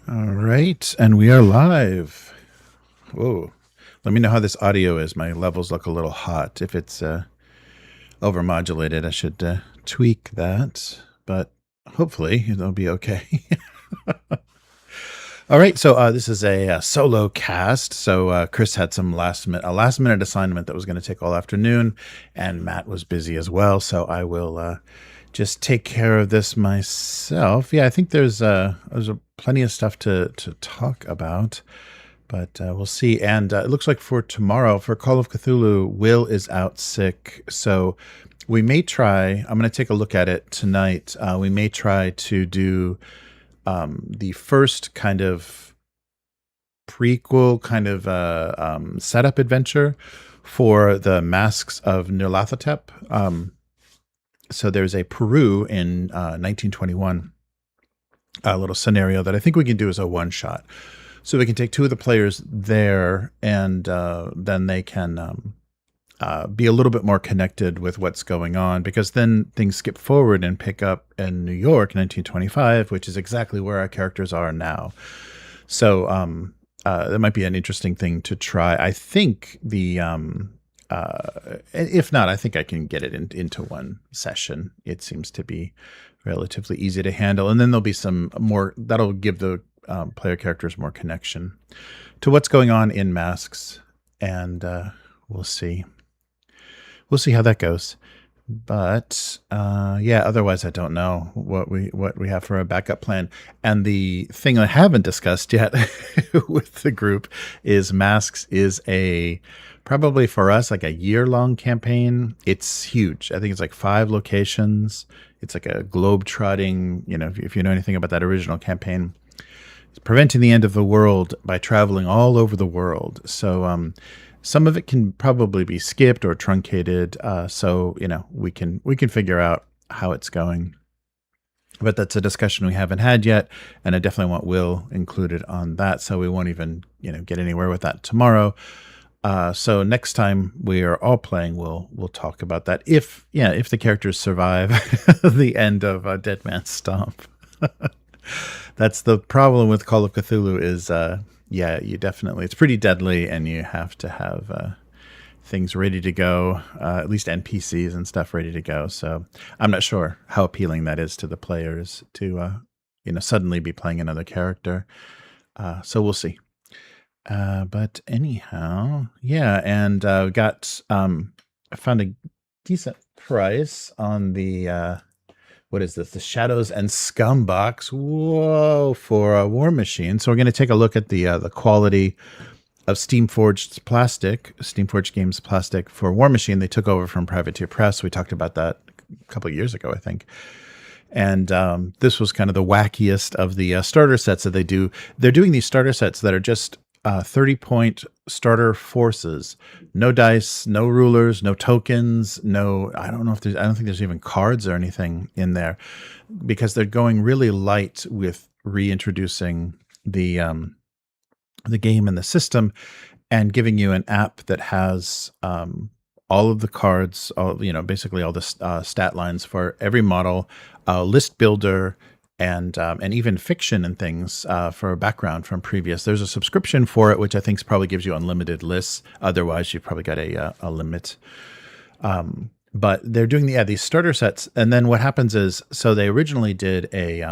All right, and we are live. Whoa. Let me know how this audio is. My levels look a little hot. If it's overmodulated, I should tweak that, but hopefully it'll be okay. All right, so this is a solo cast. So Chris had some last minute assignment that was going to take all afternoon, and Matt was busy as well. So I will just take care of this myself. Yeah, I think there's plenty of stuff to talk about, but we'll see. And it looks like for tomorrow, for Call of Cthulhu, Will is out sick, so we may try. I'm going to take a look at it tonight. We may try to do the first kind of prequel kind of setup adventure for the Masks of Nyarlathotep. So there's a Peru in 1921, a little scenario that I think we can do as a one shot. So we can take two of the players there, and then they can be a little bit more connected with what's going on, because then things skip forward and pick up in New York, 1925, which is exactly where our characters are now. So that might be an interesting thing to try. I think if not, I think I can get it into one session. It seems to be relatively easy to handle. And then there'll be some more, that'll give the player characters more connection to what's going on in Masks. And we'll see. We'll see how that goes. But yeah, otherwise I don't know what we have for a backup plan. And the thing I haven't discussed yet with the group is Masks is probably for us like a year-long campaign. It's huge. I think it's like 5 locations. It's like a globe-trotting, if you know anything about that original campaign. It's preventing the end of the world by traveling all over the world. So some of it can probably be skipped or truncated. So we can figure out how it's going. But that's a discussion we haven't had yet, and I definitely want Will included on that. So we won't even get anywhere with that tomorrow. So next time we are all playing, we'll talk about that. If the characters survive the end of Dead Man's Stomp. That's the problem with Call of Cthulhu is, you definitely, it's pretty deadly, and you have to have things ready to go, at least NPCs and stuff ready to go. So I'm not sure how appealing that is to the players to, suddenly be playing another character. So we'll see. But anyhow, yeah, and I found a decent price on the what is this? The Shadows and Scum box. Whoa, for a Warmachine. So we're going to take a look at the quality of Steamforged Games plastic for Warmachine. They took over from Privateer Press. We talked about that a couple of years ago, I think. And this was kind of the wackiest of the starter sets that they do. They're doing these starter sets that are just 30-point starter forces, no dice, no rulers, no tokens, I don't think there's even cards or anything in there, because they're going really light with reintroducing the game and the system, and giving you an app that has all of the cards, basically all the stat lines for every model, list builder, and even fiction and things for a background from previous. There's a subscription for it, which I think probably gives you unlimited lists. Otherwise, you've probably got a limit. But they're doing these starter sets, and then what happens is, so they originally did a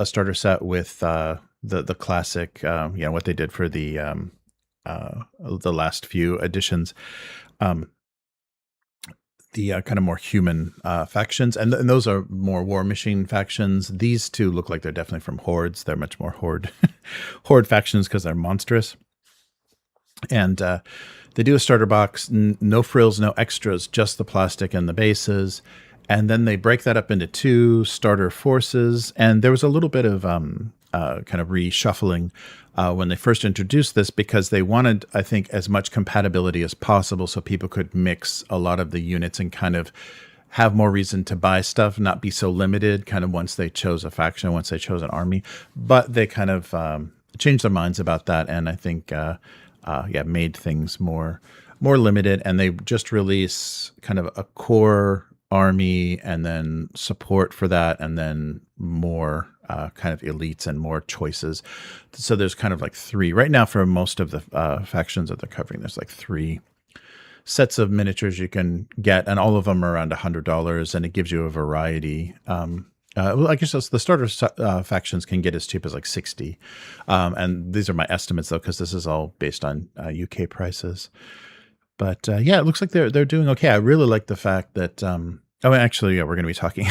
starter set with the classic, what they did for the last few editions. The kind of more human factions, and those are more Warmachine factions. These two look like they're definitely from Hordes. They're much more Horde factions because they're monstrous. And they do a starter box, no frills, no extras, just the plastic and the bases. And then they break that up into 2 starter forces. And there was a little bit of kind of reshuffling when they first introduced this, because they wanted, I think, as much compatibility as possible so people could mix a lot of the units and kind of have more reason to buy stuff, not be so limited kind of once they chose a faction, once they chose an army. But they kind of changed their minds about that, and I think made things more limited. And they just release kind of a core army, and then support for that, and then more kind of elites and more choices. So there's kind of like 3 right now for most of the factions that they're covering. There's like 3 sets of miniatures you can get, and all of them are around $100, and it gives you a variety. Well, I guess the starter factions can get as cheap as like 60, and these are my estimates though, because this is all based on UK prices. But yeah, it looks like they're doing okay. I really like the fact that. Oh, actually, yeah, we're going to be talking.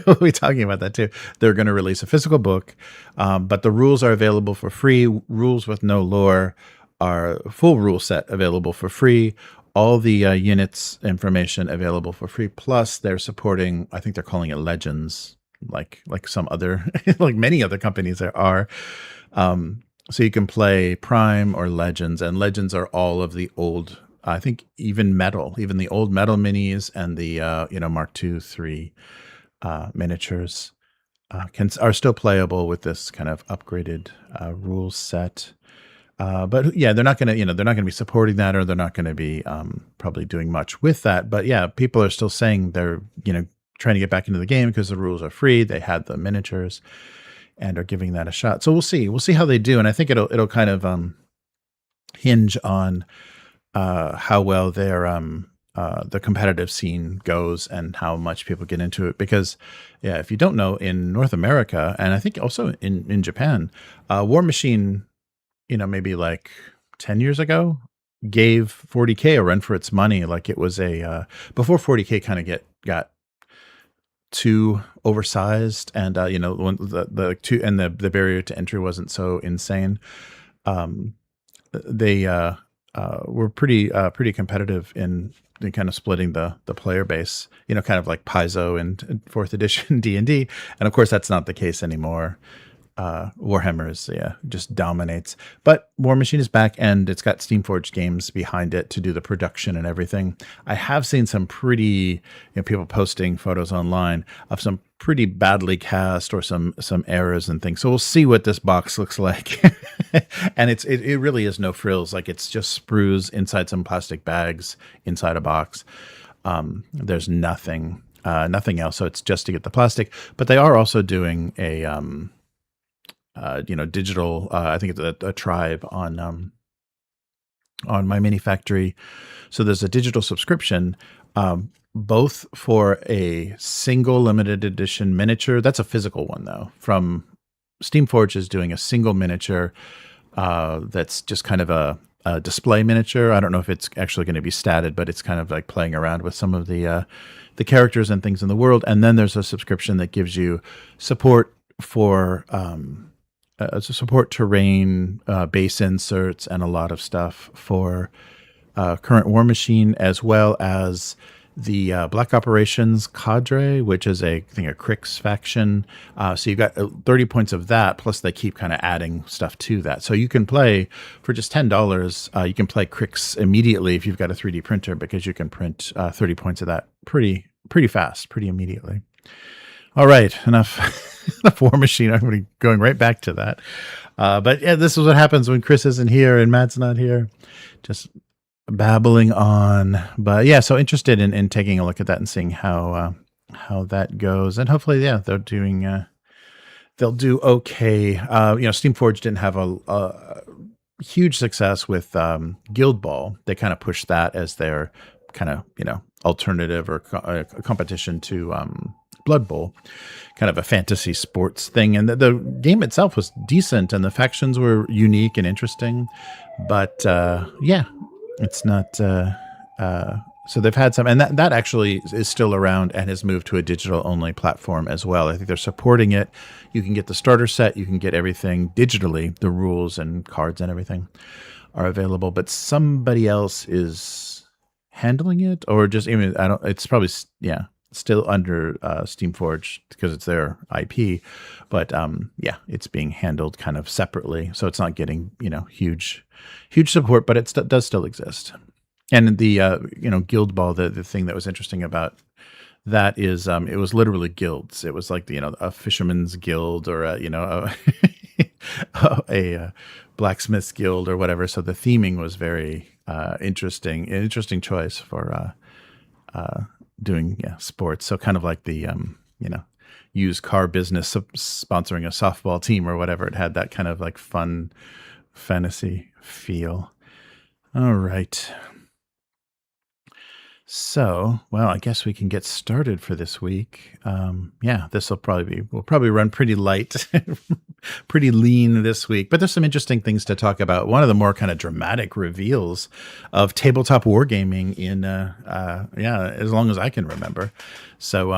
We'll be talking about that too. They're going to release a physical book, but the rules are available for free. Rules with no lore are full rule set available for free. All the units information available for free. Plus, they're supporting. I think they're calling it Legends, like some other, like many other companies there are. So you can play Prime or Legends, and Legends are all of the old. I think even the old metal minis and the Mark II, 3 miniatures are still playable with this kind of upgraded rules set. But yeah, they're not going to be supporting that, or they're not going to be probably doing much with that. But yeah, people are still saying they're trying to get back into the game because the rules are free. They had the miniatures and are giving that a shot. So we'll see how they do, and I think it'll kind of hinge on how well their the competitive scene goes and how much people get into it. Because yeah, if you don't know, in North America, and I think also in Japan, Warmachine, maybe like 10 years ago, gave 40K a run for its money. Like it was before 40K kind of got too oversized, and when the barrier to entry wasn't so insane. They were pretty competitive in kind of splitting the player base, kind of like Paizo and 4th edition D&D. And of course, that's not the case anymore. Warhammer just dominates. But Warmachine is back, and it's got Steamforged Games behind it to do the production and everything. I have seen some pretty people posting photos online of some pretty badly cast or some errors and things. So we'll see what this box looks like. And it really is no frills. Like it's just sprues inside some plastic bags inside a box. There's nothing else. So it's just to get the plastic. But they are also doing a digital. I think it's a tribe on My Mini Factory. So there's a digital subscription, both for a single limited edition miniature. That's a physical one though. From Steamforged is doing a single miniature that's just kind of a display miniature. I don't know if it's actually going to be statted, but it's kind of like playing around with some of the characters and things in the world. And then there's a subscription that gives you support for support terrain, base inserts, and a lot of stuff for current Warmachine, as well as the Black Operations Cadre, which is I think a Crix faction. So you've got 30 points of that, plus they keep kind of adding stuff to that. So you can play for just $10. You can play Crix immediately if you've got a 3D printer, because you can print 30 points of that pretty fast, pretty immediately. All right, enough Warmachine. I'm going to be going right back to that. But yeah, this is what happens when Chris isn't here and Matt's not here. Just babbling on. But yeah, so interested in taking a look at that and seeing how that goes. And hopefully, yeah, they'll do okay. Steamforged didn't have a huge success with Guild Ball. They kind of pushed that as their kind of, alternative or competition to Blood Bowl, kind of a fantasy sports thing. And the game itself was decent, and the factions were unique and interesting. But yeah, it's not. So they've had some, and that actually is still around and has moved to a digital only platform as well. I think they're supporting it. You can get the starter set, you can get everything digitally. The rules and cards and everything are available, but somebody else is handling it, or just it's probably still under Steamforged because it's their IP, but yeah, it's being handled kind of separately, so it's not getting huge support, but it does still exist. And the Guild Ball, the thing that was interesting about that is it was literally guilds. It was like a fisherman's guild, or a blacksmith's guild or whatever. So the theming was very interesting. An interesting choice for doing sports. So kind of like the used car business sponsoring a softball team or whatever. It had that kind of like fun fantasy feel. All right. So, well, I guess we can get started for this week. Yeah, we'll probably run pretty light, pretty lean this week, but there's some interesting things to talk about. One of the more kind of dramatic reveals of tabletop wargaming in, as long as I can remember. So,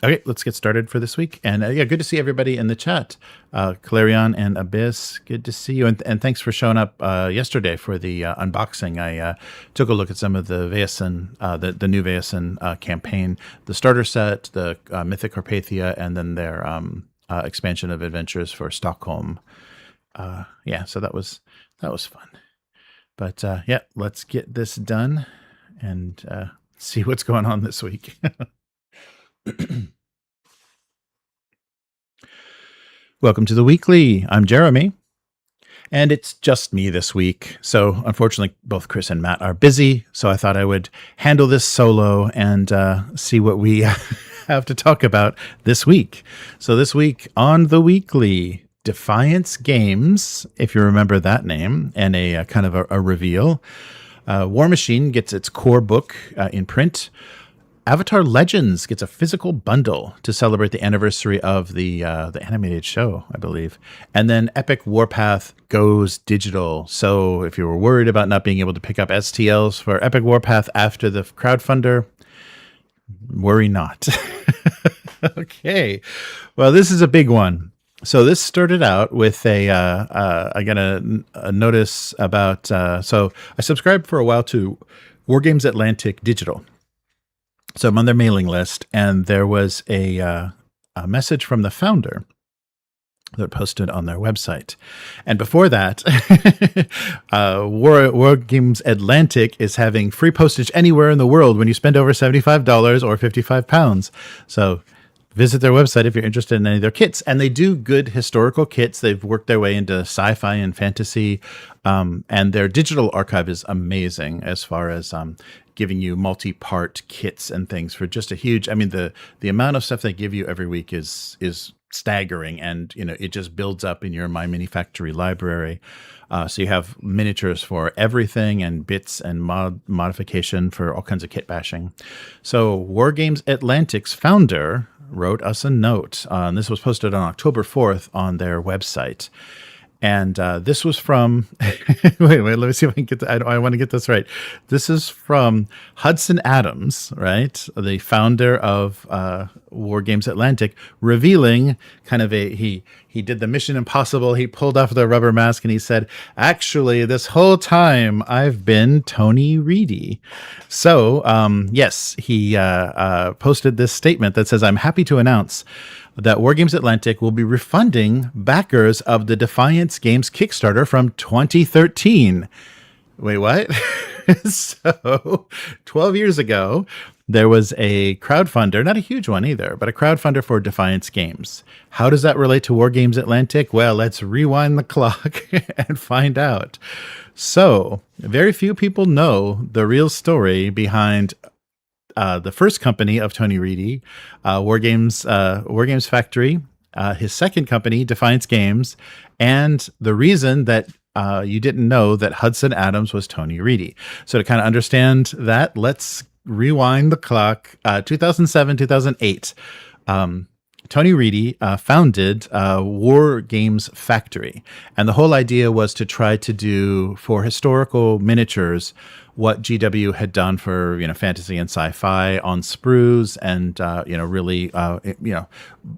okay, let's get started for this week. And good to see everybody in the chat. Clarion and Abyss, good to see you. And thanks for showing up yesterday for the unboxing. I took a look at some of the Vaesen, the new Vaesen campaign, the starter set, the Mythic Carpathia, and then their expansion of adventures for Stockholm. So that was fun. But let's get this done and see what's going on this week. Welcome to the weekly. I'm Jeremy, and it's just me this week. So unfortunately, both Chris and Matt are busy, so I thought I would handle this solo and see what we have to talk about this week. So this week on the weekly, Defiance Games, if you remember that name, and a kind of a reveal. Warmachine gets its core book in print. Avatar Legends gets a physical bundle to celebrate the anniversary of the animated show, I believe. And then Epic Warpath goes digital. So if you were worried about not being able to pick up STLs for Epic Warpath after the crowdfunder, worry not. Okay. Well, this is a big one. So this started out with I got a notice about, so I subscribed for a while to Wargames Atlantic Digital. So I'm on their mailing list, and there was a message from the founder that posted on their website. And before that, Wargames Atlantic is having free postage anywhere in the world when you spend over $75 or £55. So visit their website if you're interested in any of their kits. And they do good historical kits. They've worked their way into sci-fi and fantasy. And their digital archive is amazing as far as giving you multi-part kits and things for just a huge, I mean, the amount of stuff they give you every week is staggering, and it just builds up in your My Mini Factory library. So you have miniatures for everything and bits and modification for all kinds of kit bashing. So Wargames Atlantic's founder wrote us a note. This was posted on October 4th on their website. And this was from, wait, let me see if I can get I want to get this right. This is from Hudson Adams, right? The founder of Wargames Atlantic, revealing kind of he did the Mission Impossible. He pulled off the rubber mask and he said, actually, this whole time I've been Tony Reidy. So, yes, he posted this statement that says, I'm happy to announce that Wargames Atlantic will be refunding backers of the Defiance Games Kickstarter from 2013. Wait, what? So 12 years ago, there was a crowdfunder, not a huge one either, but a crowdfunder for Defiance Games. How does that relate to Wargames Atlantic? Well, let's rewind the clock and find out. So very few people know the real story behind the first company of Tony Reidy, Wargames Factory, his second company, Defiance Games, and the reason that you didn't know that Hudson Adams was Tony Reidy. So to kind of understand that, let's rewind the clock. 2007, 2008. Tony Reidy founded Wargames Factory. And the whole idea was to try to do, for historical miniatures, what GW had done for fantasy and sci-fi on sprues, and really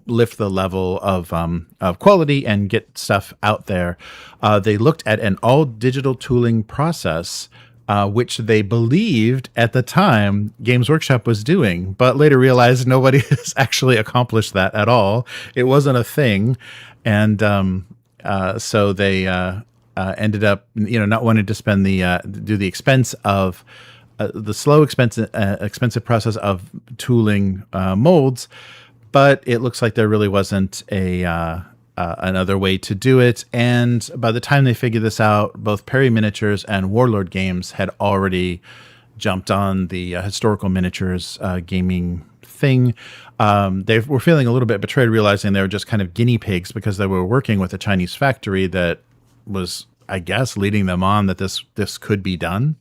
lift the level of quality and get stuff out there. They looked at an all digital tooling process, which they believed at the time Games Workshop was doing, but later realized nobody has actually accomplished that at all. It wasn't a thing, and so they ended up, not wanting to spend do the expense of the slow, expensive process of tooling molds. But it looks like there really wasn't another way to do it. And by the time they figured this out, both Perry Miniatures and Warlord Games had already jumped on the historical miniatures gaming thing. They were feeling a little bit betrayed, realizing they were just kind of guinea pigs because they were working with a Chinese factory that was, I guess, leading them on that this could be done.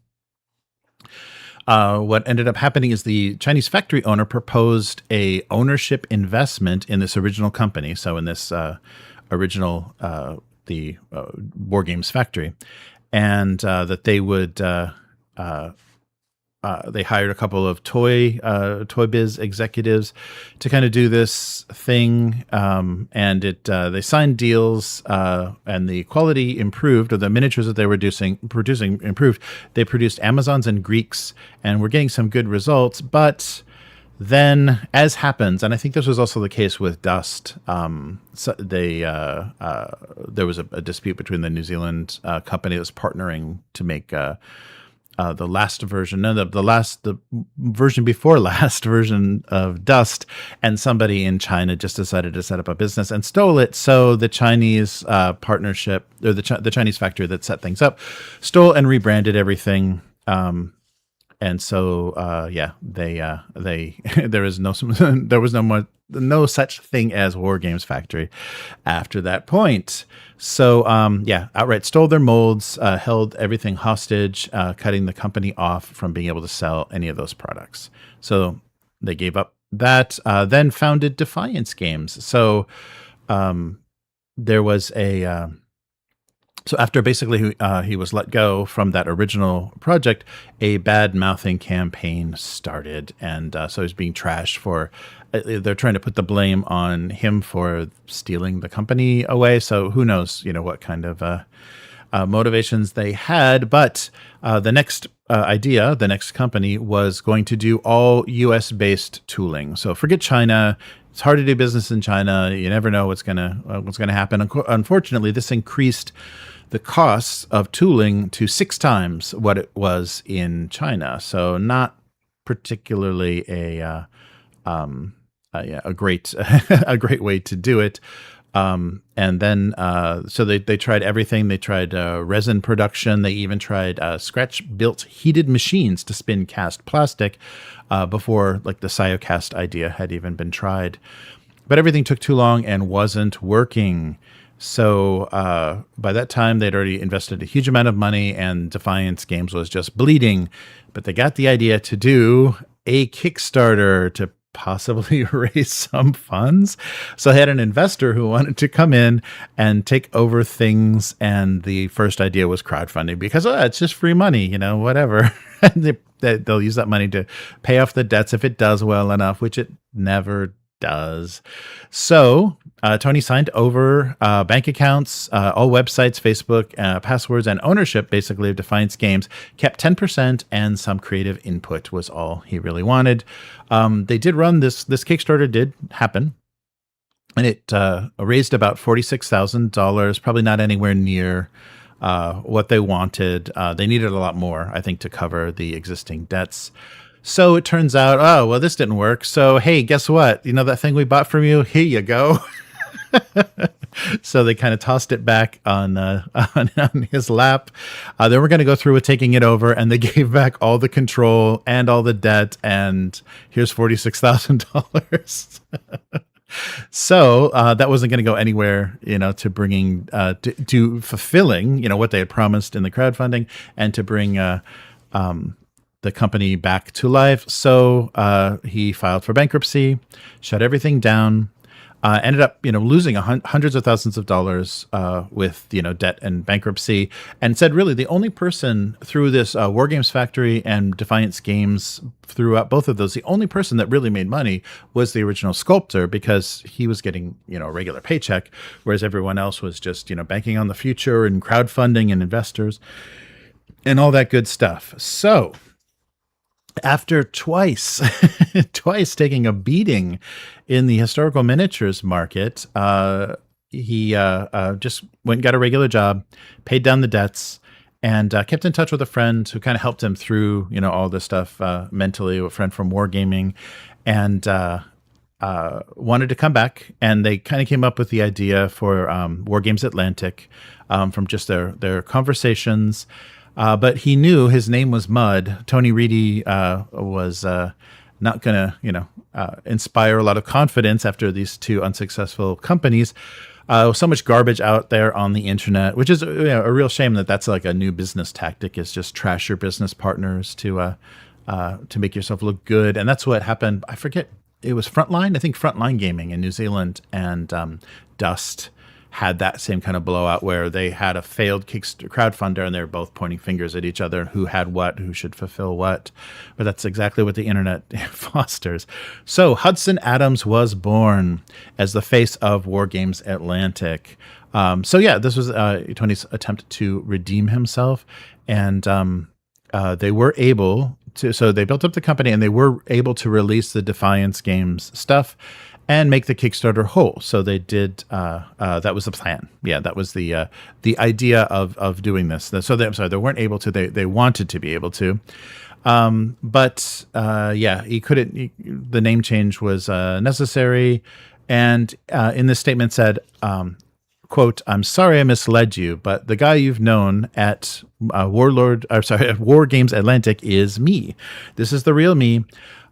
What ended up happening is the Chinese factory owner proposed a ownership investment in this original company. So in this original, the Wargames Factory, and that they would they hired a couple of toy biz executives to kind of do this thing, and they signed deals, and the quality improved, or the miniatures that they were producing improved. They produced Amazons and Greeks, and we're getting some good results. But then, as happens, and I think this was also the case with Dust, so there was a dispute between the New Zealand company that was partnering to make the last version, the version before last version of Dust, and somebody in China just decided to set up a business and stole it. So the Chinese partnership, or the Chinese factory that set things up, stole and rebranded everything. And so, there was no such thing as Wargames Factory after that point. So, outright stole their molds, held everything hostage, cutting the company off from being able to sell any of those products. So they gave up that, then founded Defiance Games. So there was so after basically he was let go from that original project, a bad-mouthing campaign started. And so he's being trashed for, they're trying to put the blame on him for stealing the company away. So who knows, what kind of motivations they had. But the next the next company was going to do all US-based tooling. So forget China. It's hard to do business in China. You never know what's gonna happen. Unfortunately, this increased the costs of tooling to 6 times what it was in China. So not particularly a great a great way to do it. And then so they tried everything. They tried resin production. They even tried scratch-built heated machines to spin cast plastic before like the Cyocast idea had even been tried. But everything took too long and wasn't working. So by that time, they'd already invested a huge amount of money, and Defiance Games was just bleeding. But they got the idea to do a Kickstarter to possibly raise some funds. So they had an investor who wanted to come in and take over things. And the first idea was crowdfunding because it's just free money, whatever. And they'll use that money to pay off the debts if it does well enough, which it never does. So Tony signed over bank accounts, all websites, Facebook, passwords, and ownership basically of Defiance Games, kept 10%, and some creative input was all he really wanted. They did run this Kickstarter did happen, and it raised about $46,000, probably not anywhere near what they wanted. They needed a lot more, I think, to cover the existing debts. So it turns out, this didn't work. So, hey, guess what? That thing we bought from you? Here you go. So they kind of tossed it back on his lap. They were going to go through with taking it over, and they gave back all the control and all the debt. And here's $46,000. So that wasn't going to go anywhere, to bringing to fulfilling, what they had promised in the crowdfunding, and to bring the company back to life. So he filed for bankruptcy, shut everything down, ended up, losing hundreds of thousands of dollars with, debt and bankruptcy, and said really the only person through this Wargames Factory and Defiance Games, throughout both of those, the only person that really made money was the original sculptor, because he was getting, a regular paycheck, whereas everyone else was just, banking on the future and crowdfunding and investors and all that good stuff. So after twice taking a beating in the historical miniatures market, he just went and got a regular job, paid down the debts, and kept in touch with a friend who kind of helped him through, all this stuff mentally, a friend from Wargaming, and wanted to come back. And they kind of came up with the idea for Wargames Atlantic from just their conversations. But he knew his name was Mud. Tony Reidy was not going to, inspire a lot of confidence after these two unsuccessful companies. So much garbage out there on the internet, which is a real shame that that's like a new business tactic, is just trash your business partners to make yourself look good. And that's what happened. I forget. It was Frontline. I think Frontline Gaming in New Zealand and Dust had that same kind of blowout where they had a failed crowdfunder and they were both pointing fingers at each other, who had what, who should fulfill what. But that's exactly what the internet fosters. So Hudson Adams was born as the face of Wargames Atlantic. This was Tony's attempt to redeem himself. And they were able to, so they built up the company and they were able to release the Defiance Games stuff and make the Kickstarter whole. So they did. That was the plan. Yeah, that was the idea of doing this. So they weren't able to. They wanted to be able to, but he couldn't. The name change was necessary, and in this statement said, "quote: I'm sorry I misled you, but the guy you've known at at Wargames Atlantic is me. This is the real me.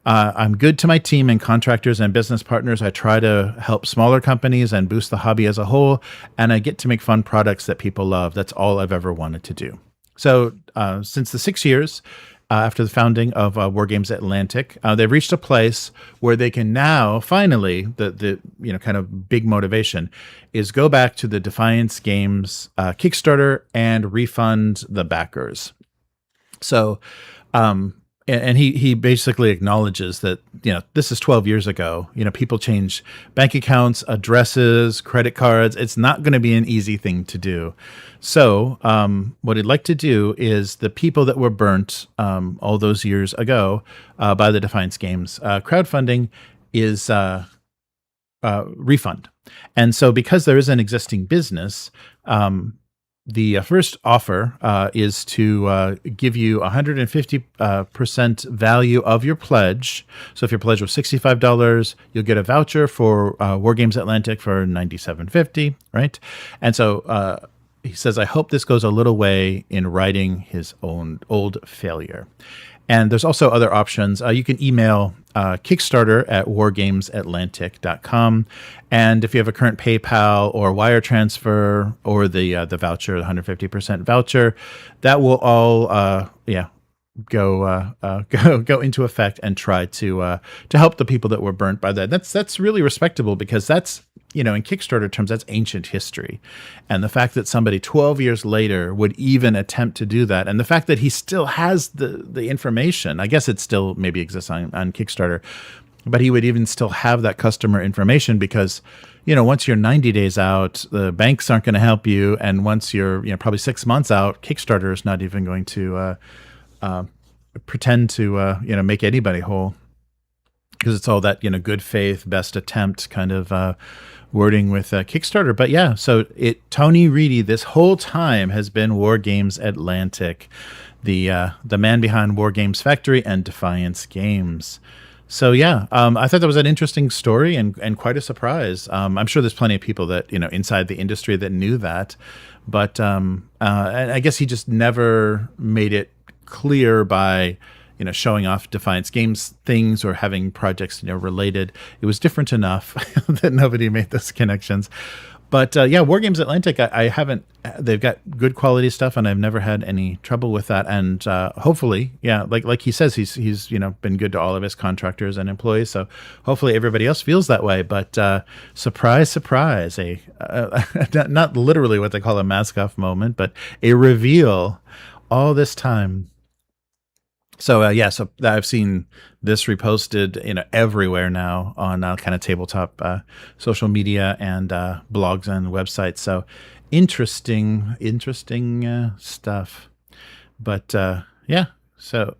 I'm good to my team and contractors and business partners. I try to help smaller companies and boost the hobby as a whole, and I get to make fun products that people love. That's all I've ever wanted to do." So since the 6 years after the founding of Wargames Atlantic, they've reached a place where they can now finally, the kind of big motivation is go back to the Defiance Games Kickstarter and refund the backers. So, and he basically acknowledges that, this is 12 years ago. People change bank accounts, addresses, credit cards. It's not going to be an easy thing to do. So what he'd like to do is the people that were burnt all those years ago by the Defiance Games crowdfunding is refund. And so because there is an existing business, the first offer is to give you 150% value of your pledge. So if your pledge was $65, you'll get a voucher for Wargames Atlantic for $97.50, right? And so he says, I hope this goes a little way in righting his own old failure. And there's also other options. You can email kickstarter@wargamesatlantic.com. And if you have a current PayPal or wire transfer or the voucher, the 150% voucher, that will all go into effect and try to help the people that were burnt by that. That's really respectable, because that's, in Kickstarter terms, that's ancient history. And the fact that somebody 12 years later would even attempt to do that, and the fact that he still has the information, I guess it still maybe exists on Kickstarter, but he would even still have that customer information, because, once you're 90 days out, the banks aren't going to help you. And once you're, probably 6 months out, Kickstarter is not even going to pretend to, make anybody whole, because it's all that, good faith, best attempt kind of wording with Kickstarter. But yeah, so Tony Reidy this whole time has been Wargames Atlantic, the man behind Wargames Factory and Defiance Games. So yeah, I thought that was an interesting story and quite a surprise. I'm sure there's plenty of people that, inside the industry that knew that, but I guess he just never made it clear by, showing off Defiance Games things or having projects, related. It was different enough that nobody made those connections. But Wargames Atlantic, I haven't, they've got good quality stuff and I've never had any trouble with that. And hopefully, like he says, he's been good to all of his contractors and employees. So hopefully everybody else feels that way. But surprise, surprise, not literally what they call a mask-off moment, but a reveal all this time. So so I've seen this reposted, everywhere now on kind of tabletop social media and blogs and websites. So interesting stuff. But so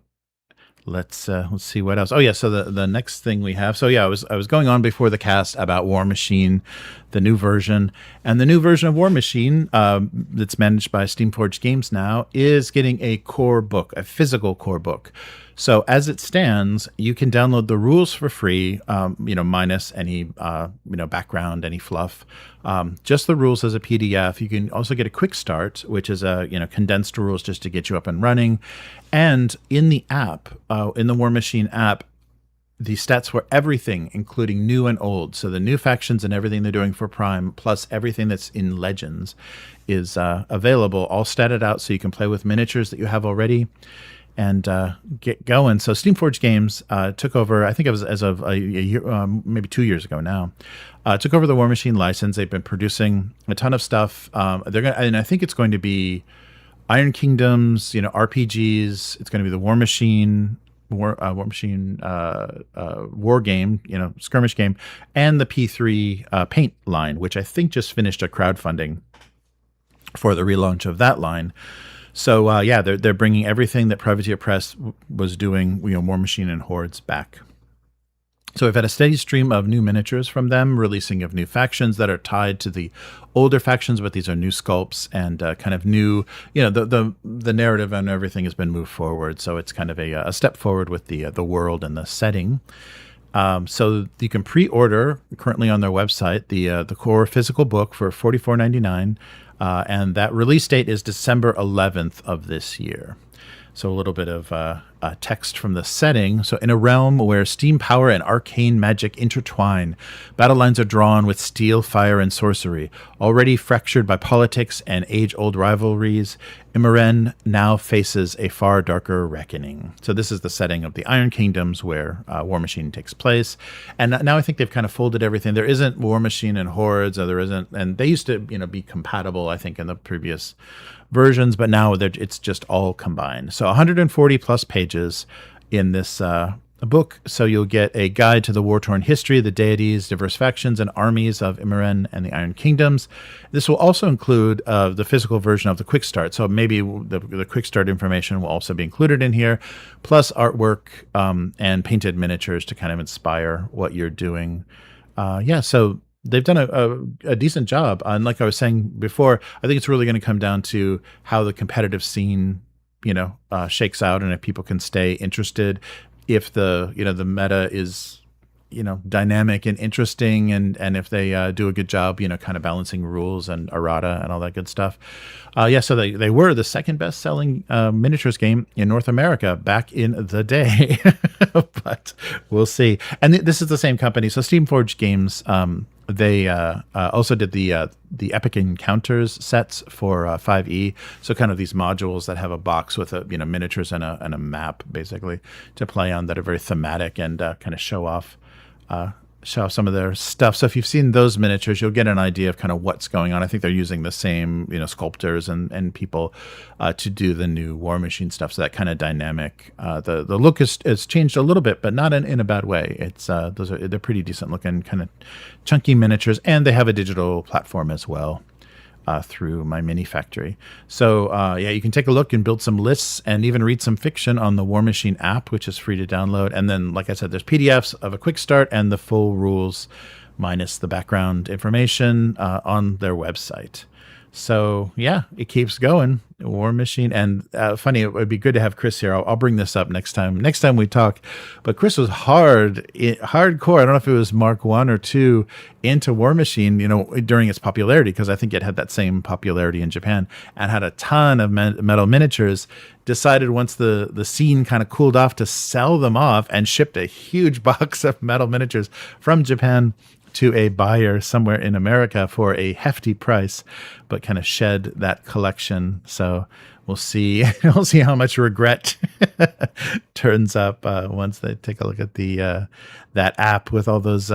let's see what else. Oh yeah, so the next thing we have. So yeah, I was going on before the cast about Warmachine, the new version, and the new version of Warmachine that's managed by Steamforged Games now is getting a core book, a physical core book. So as it stands, you can download the rules for free, minus any, background, any fluff, just the rules as a PDF. You can also get a quick start, which is condensed rules just to get you up and running. And in the app, in the Warmachine app, the stats for everything, including new and old. So the new factions and everything they're doing for Prime, plus everything that's in Legends, is available, all statted out, so you can play with miniatures that you have already and get going. So Steamforged Games took over, I think it was as of a year, maybe 2 years ago now, took over the Warmachine license. They've been producing a ton of stuff. And I think it's going to be Iron Kingdoms, RPGs. It's going to be the Warmachine war game, skirmish game, and the P3 paint line, which I think just finished a crowdfunding for the relaunch of that line. So they're bringing everything that Privateer Press was doing, Warmachine and Hordes back. So we've had a steady stream of new miniatures from them, releasing of new factions that are tied to the older factions, but these are new sculpts and kind of new, the narrative and everything has been moved forward. So it's kind of a step forward with the world and the setting. So you can pre-order currently on their website the core physical book for $44.99, and that release date is December 11th of this year. So a little bit of text from the setting. So in a realm where steam power and arcane magic intertwine, battle lines are drawn with steel, fire, and sorcery. Already fractured by politics and age-old rivalries, Imaren now faces a far darker reckoning. So this is the setting of the Iron Kingdoms where Warmachine takes place. And now I think they've kind of folded everything. There isn't Warmachine and Hordes, or there isn't, and they used to be compatible, I think, in the previous versions, but now it's just all combined. So 140 plus pages in this book. So you'll get a guide to the war-torn history, the deities, diverse factions, and armies of Imaren and the Iron Kingdoms. This will also include the physical version of the quick start. So maybe the quick start information will also be included in here, plus artwork and painted miniatures to kind of inspire what you're doing. So they've done a decent job. And like I was saying before, I think it's really going to come down to how the competitive scene, shakes out, and if people can stay interested, if the meta is, dynamic and interesting, and if they do a good job, kind of balancing rules and errata and all that good stuff. So they were the second best selling miniatures game in North America back in the day, but we'll see. And this is the same company. So Steamforged Games, they also did the Epic Encounters sets for 5e. So kind of these modules that have a box with miniatures and a map basically to play on that are very thematic and kind of show off some of their stuff. So if you've seen those miniatures, you'll get an idea of kind of what's going on. I think they're using the same, sculptors and people to do the new Warmachine stuff. So that kind of dynamic, the look has changed a little bit, but not in a bad way. It's they're pretty decent looking, kind of chunky miniatures, and they have a digital platform as well. Through my mini factory. So you can take a look and build some lists and even read some fiction on the Warmachine app, which is free to download. And then, like I said, there's PDFs of a quick start and the full rules minus the background information on their website. So it keeps going. Warmachine, and funny, it would be good to have Chris here. I'll bring this up next time we talk. But Chris was hardcore. I don't know if it was Mark 1 or 2 into Warmachine, during its popularity, because I think it had that same popularity in Japan and had a ton of metal miniatures. Decided once the scene kind of cooled off to sell them off and shipped a huge box of metal miniatures from Japan to a buyer somewhere in America for a hefty price, but kind of shed that collection. So we'll see. We'll see how much regret turns up once they take a look at the that app with all those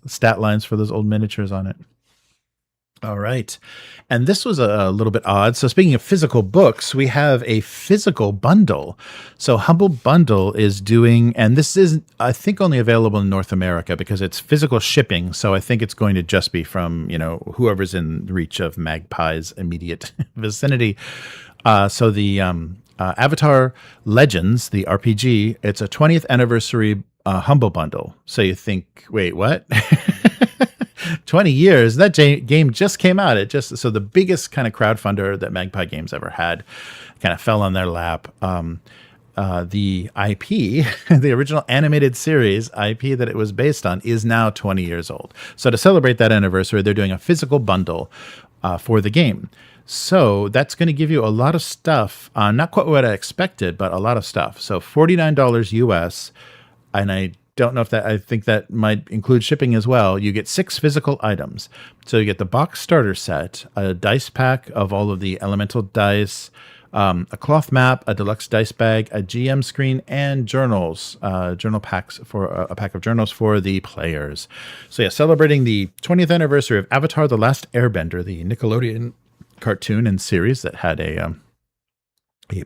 stat lines for those old miniatures on it. All right. And this was a little bit odd. So speaking of physical books, we have a physical bundle. So Humble Bundle is doing, and this is, I think, only available in North America because it's physical shipping. So I think it's going to just be from, whoever's in reach of Magpie's immediate vicinity. So the Avatar Legends, the RPG, it's a 20th anniversary Humble Bundle. So you think, wait, what? 20 years, that game just came out. So the biggest kind of crowdfunder that Magpie Games ever had kind of fell on their lap. the IP, the original animated series IP that it was based on, is now 20 years old. So to celebrate that anniversary, they're doing a physical bundle for the game. So that's going to give you a lot of stuff, not quite what I expected, but a lot of stuff. So $49 US, and I don't know if that, I think that might include shipping as well. You get 6 physical items. So you get the box starter set, a dice pack of all of the elemental dice, a cloth map, a deluxe dice bag, a GM screen, and journals, journal packs for a pack of journals for the players. So yeah, celebrating the 20th anniversary of Avatar: The Last Airbender, the Nickelodeon cartoon and series that had a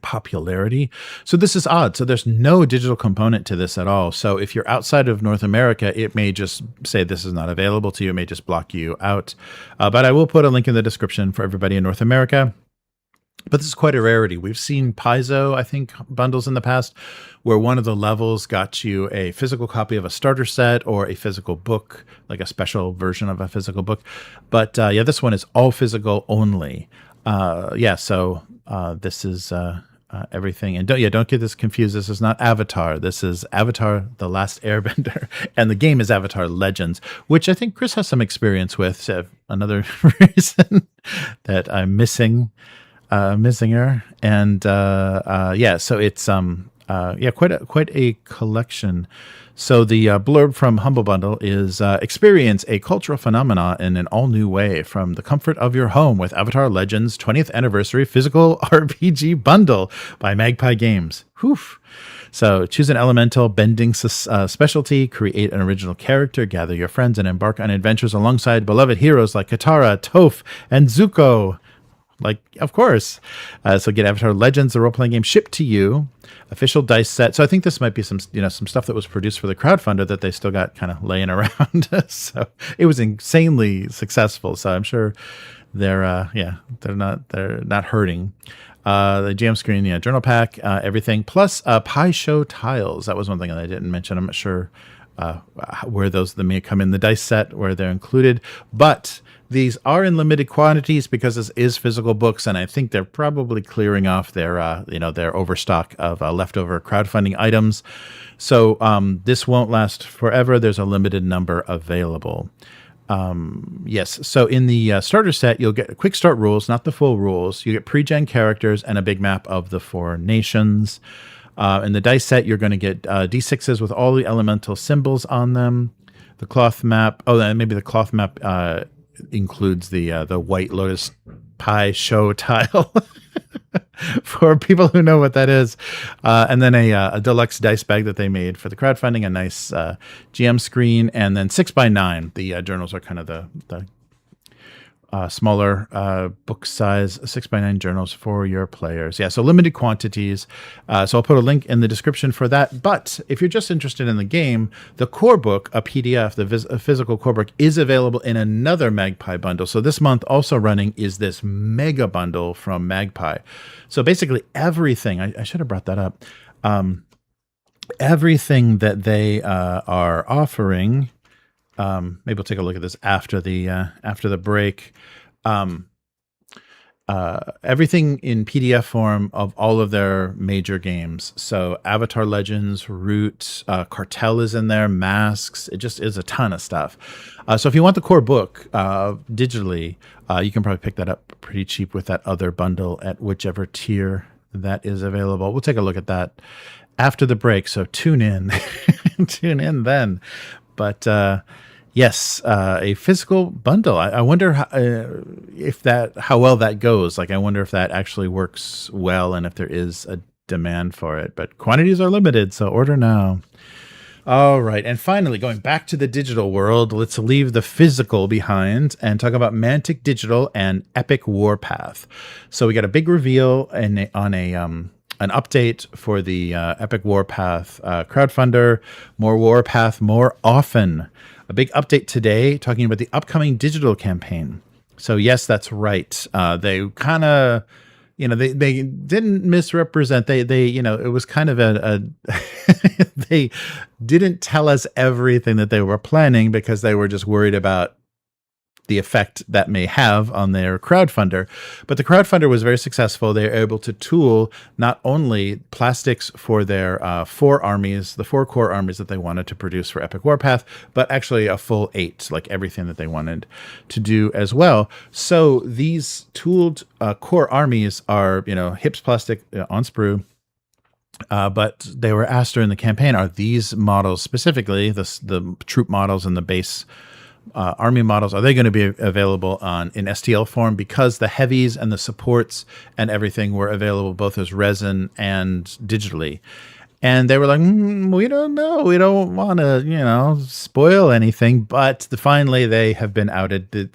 popularity. So this is odd. So there's no digital component to this at all. So if you're outside of North America, it may just say this is not available to you. It may just block you out. But I will put a link in the description for everybody in North America. But this is quite a rarity. We've seen Paizo, I think, bundles in the past where one of the levels got you a physical copy of a starter set or a physical book, like a special version of a physical book. But yeah, this one is all physical only. So this is everything. And don't get this confused. This is not Avatar. This is Avatar: The Last Airbender. And the game is Avatar Legends, which I think Chris has some experience with. So another reason that I'm missing her. And so it's quite a collection. So the blurb from Humble Bundle is experience a cultural phenomena in an all-new way from the comfort of your home with Avatar Legends 20th Anniversary Physical RPG Bundle by Magpie Games. Whew. So choose an elemental bending specialty, create an original character, gather your friends, and embark on adventures alongside beloved heroes like Katara, Toph, and Zuko. Like, of course. So get Avatar Legends, the role-playing game, shipped to you. Official dice set. So I think this might be some stuff that was produced for the crowdfunder that they still got kind of laying around. So it was insanely successful. So I'm sure they're not hurting. The GM screen, journal pack, everything, plus Pi Show tiles. That was one thing that I didn't mention. I'm not sure where they may come in the dice set, where they're included, but these are in limited quantities because this is physical books, and I think they're probably clearing off their overstock of leftover crowdfunding items. So this won't last forever. There's a limited number available. Yes. So in the starter set, you'll get quick start rules, not the full rules. You get pre-gen characters and a big map of the 4 nations. In the dice set, you're going to get D6s with all the elemental symbols on them. The cloth map. Oh, and maybe the cloth map includes the White Lotus Pi Show tile for people who know what that is. And then a deluxe dice bag that they made for the crowdfunding, a nice GM screen, and then 6x9. The journals are kind of the smaller book size 6x9 journals for your players. Yeah, so limited quantities. So I'll put a link in the description for that. But if you're just interested in the game, the core book, a PDF, the physical core book, is available in another Magpie bundle. So this month also running is this mega bundle from Magpie. So basically everything, I should have brought that up. Everything that they are offering. Maybe we'll take a look at this after the break. Everything in PDF form of all of their major games. So Avatar Legends, Root, Cartel is in there, Masks. It just is a ton of stuff. So if you want the core book digitally, you can probably pick that up pretty cheap with that other bundle at whichever tier that is available. We'll take a look at that after the break. So tune in, tune in then. But yes, a physical bundle. I wonder how well that goes. Like, I wonder if that actually works well and if there is a demand for it. But quantities are limited, so order now. All right, and finally, going back to the digital world, let's leave the physical behind and talk about Mantic Digital and Epic Warpath. So we got a big reveal on an update for the Epic Warpath crowdfunder. More Warpath, more often. A big update today talking about the upcoming digital campaign. So yes, that's right. They kind of, they didn't misrepresent. They it was kind of they didn't tell us everything that they were planning because they were just worried about the effect that may have on their crowdfunder. But the crowdfunder was very successful. They were able to tool not only plastics for their 4 armies, the 4 core armies that they wanted to produce for Epic Warpath, but actually a full 8, like everything that they wanted to do as well. So these tooled core armies are, HIPS plastic on sprue. But they were asked during the campaign, are these models specifically, the troop models and the base army models, are they going to be available in STL form? Because the heavies and the supports and everything were available both as resin and digitally. And they were like, we don't know. We don't want to, spoil anything. But finally, they have been outed. The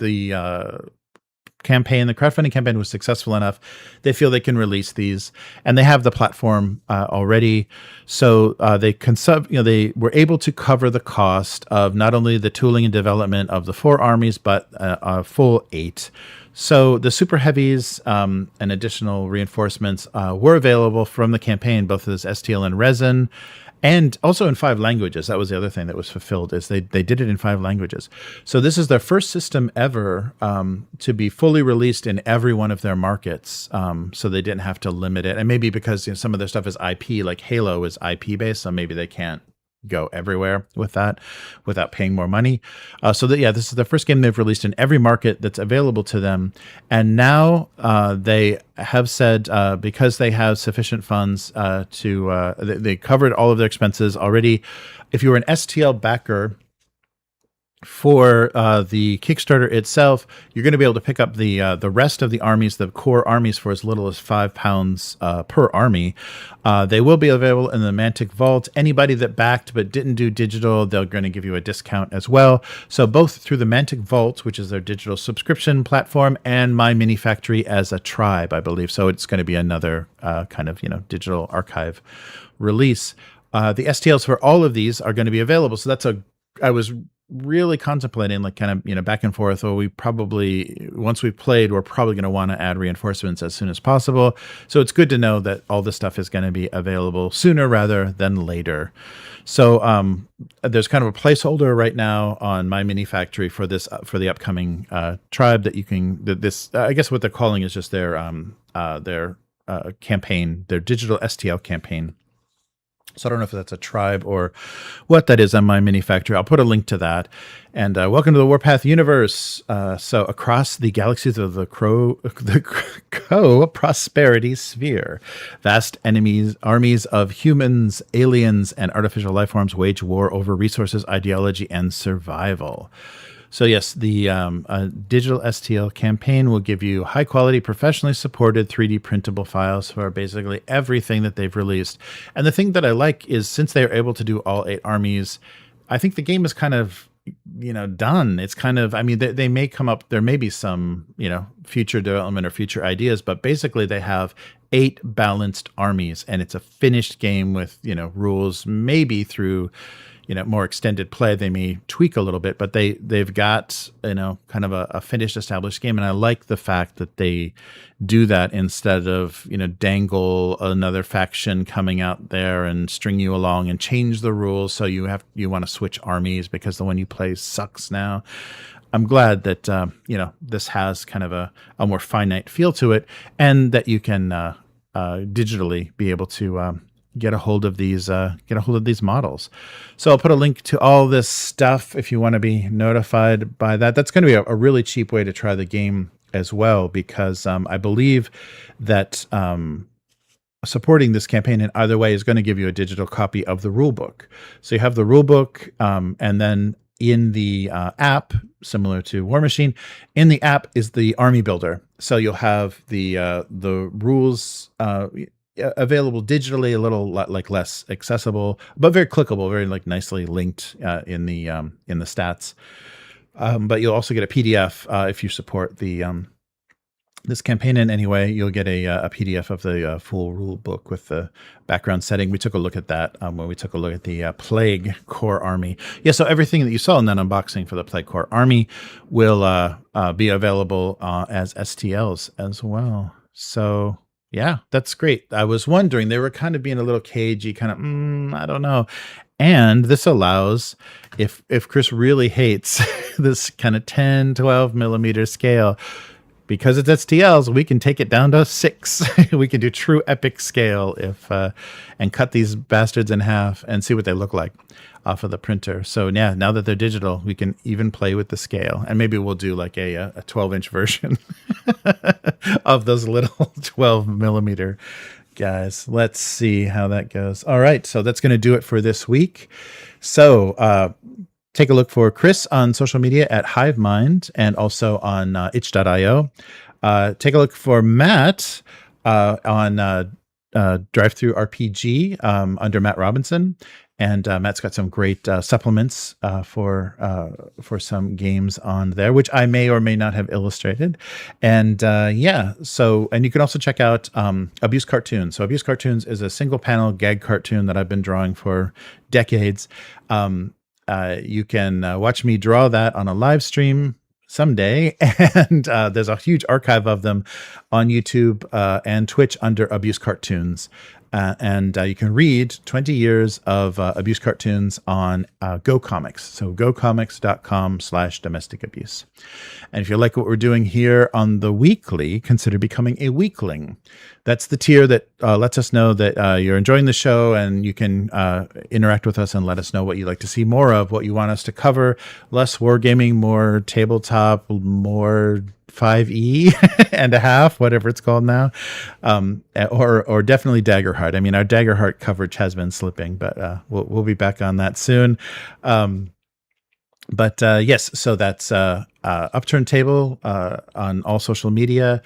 crowdfunding campaign was successful enough. They feel they can release these, and they have the platform already. So they were able to cover the cost of not only the tooling and development of the 4 armies, but a full 8. So the super heavies and additional reinforcements were available from the campaign, both as STL and resin. And also in 5 languages. That was the other thing that was fulfilled, is they did it in 5 languages. So this is their first system ever to be fully released in every one of their markets. So they didn't have to limit it. And maybe because some of their stuff is IP, like Halo is IP based, so maybe they can't go everywhere with that without paying more money. This is the first game they've released in every market that's available to them. And now they have said, because they have sufficient funds they covered all of their expenses already. If you were an STL backer for the Kickstarter itself, you're going to be able to pick up the rest of the armies, the core armies, for as little as £5 per army. They will be available in the Mantic Vault. Anybody that backed but didn't do digital, they're going to give you a discount as well. So both through the Mantic Vault, which is their digital subscription platform, and My Mini Factory as a tribe, I believe. So it's going to be another digital archive release. The STLs for all of these are going to be available. So I was really contemplating, like, kind of, back and forth. Well, we probably, once we've played, we're probably going to want to add reinforcements as soon as possible. So it's good to know that all this stuff is going to be available sooner rather than later. So there's kind of a placeholder right now on My Mini Factory for this, for the upcoming tribe that you can, I guess what they're calling is just their campaign, their digital STL campaign. So I don't know if that's a tribe or what that is on My Mini Factory. I'll put a link to that. And welcome to the Warpath universe. So across the galaxies of the co-prosperity sphere, vast armies of humans, aliens, and artificial life forms wage war over resources, ideology, and survival. So yes, the digital STL campaign will give you high-quality, professionally supported 3D printable files for basically everything that they've released. And the thing that I like is, since they are able to do all 8 armies, I think the game is kind of, done. It's kind of, they may come up, there may be some, future development or future ideas, but basically they have 8 balanced armies, and it's a finished game with, rules, maybe through more extended play, they may tweak a little bit, but they've got, kind of a finished, established game. And I like the fact that they do that instead of, dangle another faction coming out there and string you along and change the rules. So you want to switch armies because the one you play sucks now. I'm glad that, this has kind of a more finite feel to it, and that you can digitally be able to get a hold of these models. So I'll put a link to all this stuff if you want to be notified by that. That's going to be a really cheap way to try the game as well, because I believe that supporting this campaign in either way is going to give you a digital copy of the rule book. So you have the rule book, and then in the app, similar to Warmachine, in the app is the army builder. So you'll have the rules available digitally, a little less accessible, but very clickable, very nicely linked in the stats. But you'll also get a PDF if you support the this campaign in any way. You'll get a PDF of the full rule book with the background setting. We took a look at that when we took a look at the Plague Core Army. Yeah, so everything that you saw in that unboxing for the Plague Core Army will be available as STLs as well. So yeah, that's great. I was wondering, they were kind of being a little cagey, kind of, I don't know. And this allows, if Chris really hates this kind of 10, 12 millimeter scale, because it's STLs, we can take it down to 6. We can do true epic scale and cut these bastards in half and see what they look like off of the printer. So yeah, now that they're digital, we can even play with the scale, and maybe we'll do like a 12-inch version of those little 12 millimeter guys. Let's see how that goes. All right, so that's going to do it for this week. So take a look for Chris on social media at HiveMind and also on itch.io. Take a look for Matt on Drive-Thru RPG under Matt Robinson. And Matt's got some great supplements for some games on there, which I may or may not have illustrated. And and you can also check out Abuse Cartoons. So Abuse Cartoons is a single panel gag cartoon that I've been drawing for decades. You can watch me draw that on a live stream someday, and there's a huge archive of them on YouTube and Twitch under Abuse Cartoons. And you can read 20 years of abuse cartoons on Go Comics. So gocomics.com/domestic abuse. And if you like what we're doing here on the weekly, consider becoming a weekling. That's the tier that lets us know that you're enjoying the show, and you can interact with us and let us know what you'd like to see more of, what you want us to cover. Less wargaming, more tabletop, more 5e and a half, whatever it's called now, or definitely Daggerheart. I mean, our Daggerheart coverage has been slipping, but we'll be back on that soon. Yes, so that's Upturned Table on all social media.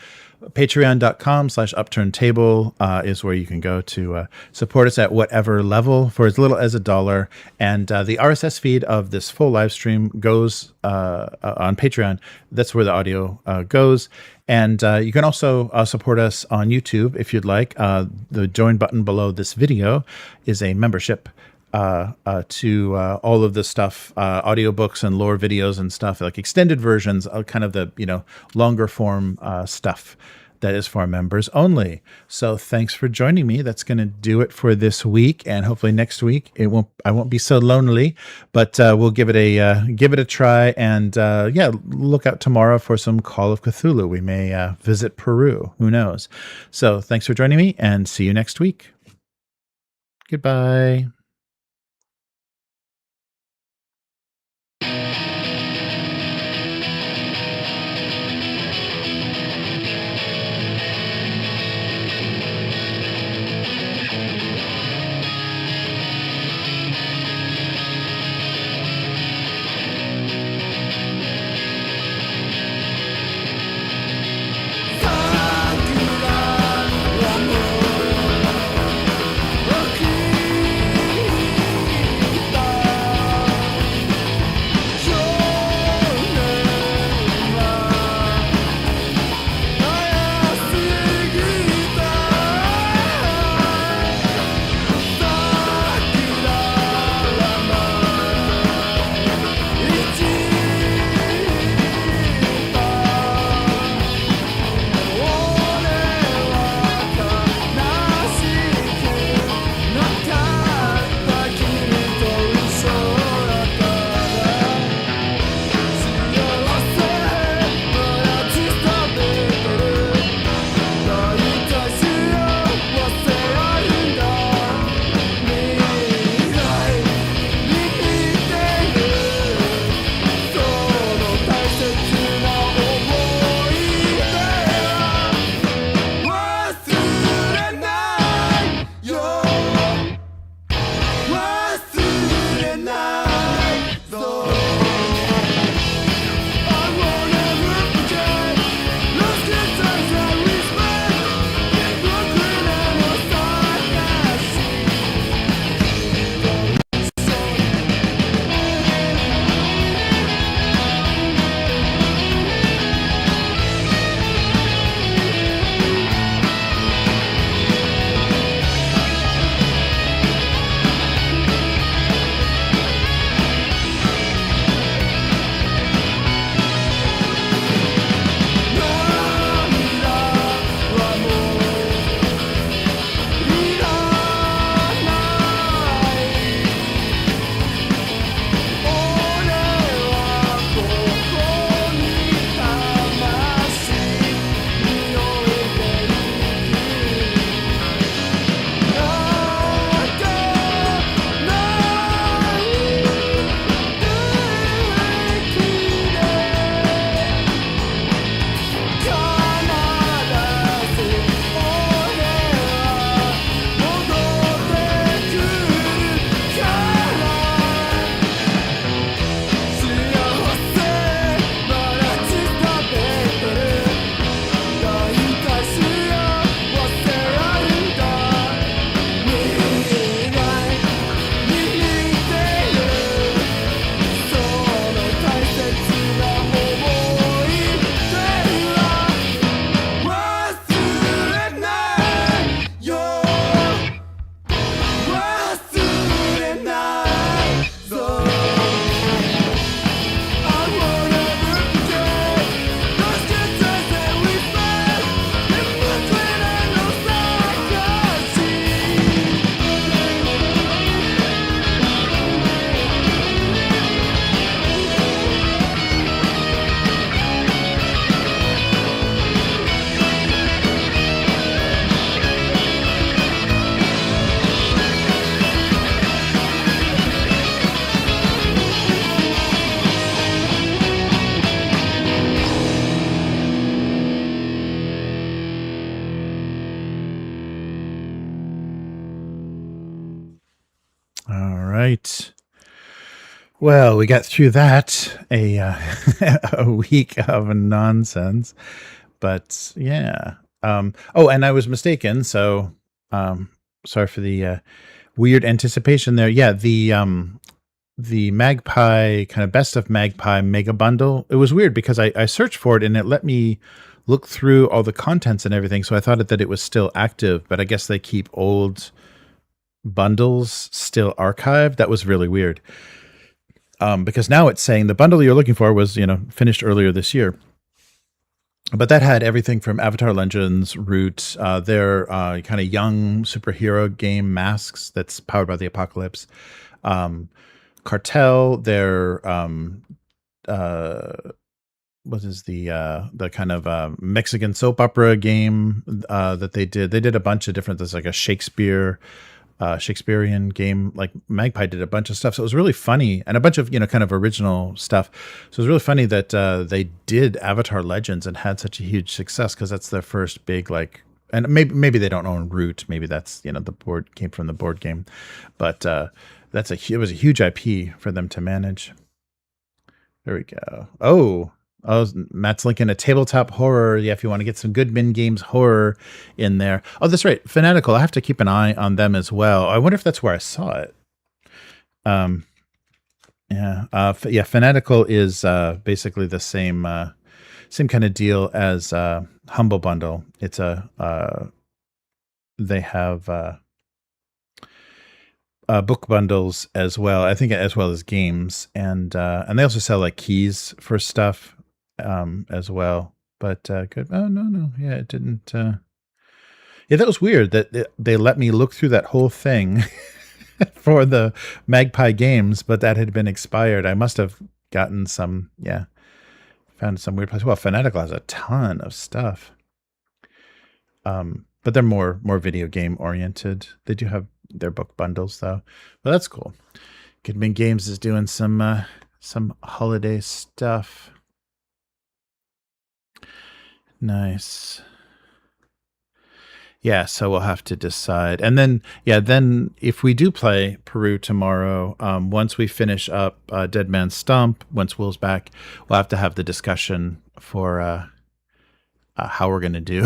Patreon.com/upturntable is where you can go to support us at whatever level for as little as $1. And the RSS feed of this full live stream goes on Patreon. That's where the audio goes. And you can also support us on YouTube if you'd like. The join button below this video is a membership to all of the stuff, audiobooks and lore videos and stuff, like extended versions of kind of the, longer form stuff that is for members only. So thanks for joining me. That's going to do it for this week, and hopefully next week I won't be so lonely, but we'll give it a try. And look out tomorrow for some Call of Cthulhu. We may visit Peru. Who knows? So thanks for joining me, and see you next week. Goodbye. All right. Well, we got through that, a week of nonsense, but yeah. Oh, and I was mistaken. So, sorry for the weird anticipation there. Yeah, the Magpie kind of best of Magpie mega bundle. It was weird because I searched for it and it let me look through all the contents and everything. So I thought that it was still active, but I guess they keep old bundles still archived. That was really weird. Because now it's saying the bundle you're looking for was, finished earlier this year. But that had everything from Avatar Legends, Root, their kind of young superhero game Masks that's powered by the apocalypse. Cartel, their what is the kind of Mexican soap opera game that they did. They did a bunch of different. There's like a Shakespearean game. Like Magpie did a bunch of stuff, so it was really funny, and a bunch of kind of original stuff. So it was really funny that they did Avatar Legends and had such a huge success because that's their first big and maybe they don't own Root. Maybe that's the board came from the board game, but it was a huge IP for them to manage. There we go. Oh, Matt's linking a tabletop horror. Yeah, if you want to get some Goodman Games horror in there. Oh, that's right. Fanatical. I have to keep an eye on them as well. I wonder if that's where I saw it. Yeah. Fanatical is basically the same kind of deal as Humble Bundle. It's they have book bundles as well. I think as well as games, and they also sell like keys for stuff as well. But good. Oh no, yeah, it didn't. Yeah, that was weird that they let me look through that whole thing for the Magpie games, but that had been expired. I must have gotten some. Yeah, found some weird place. Well, Fanatical has a ton of stuff. But they're more video game oriented. They do have their book bundles though. Well, that's cool. Goodman Games is doing some holiday stuff. Nice. Yeah, so we'll have to decide. And then if we do play Peru tomorrow, once we finish up Dead Man's Stump, once Will's back, we'll have to have the discussion for how we're going to do,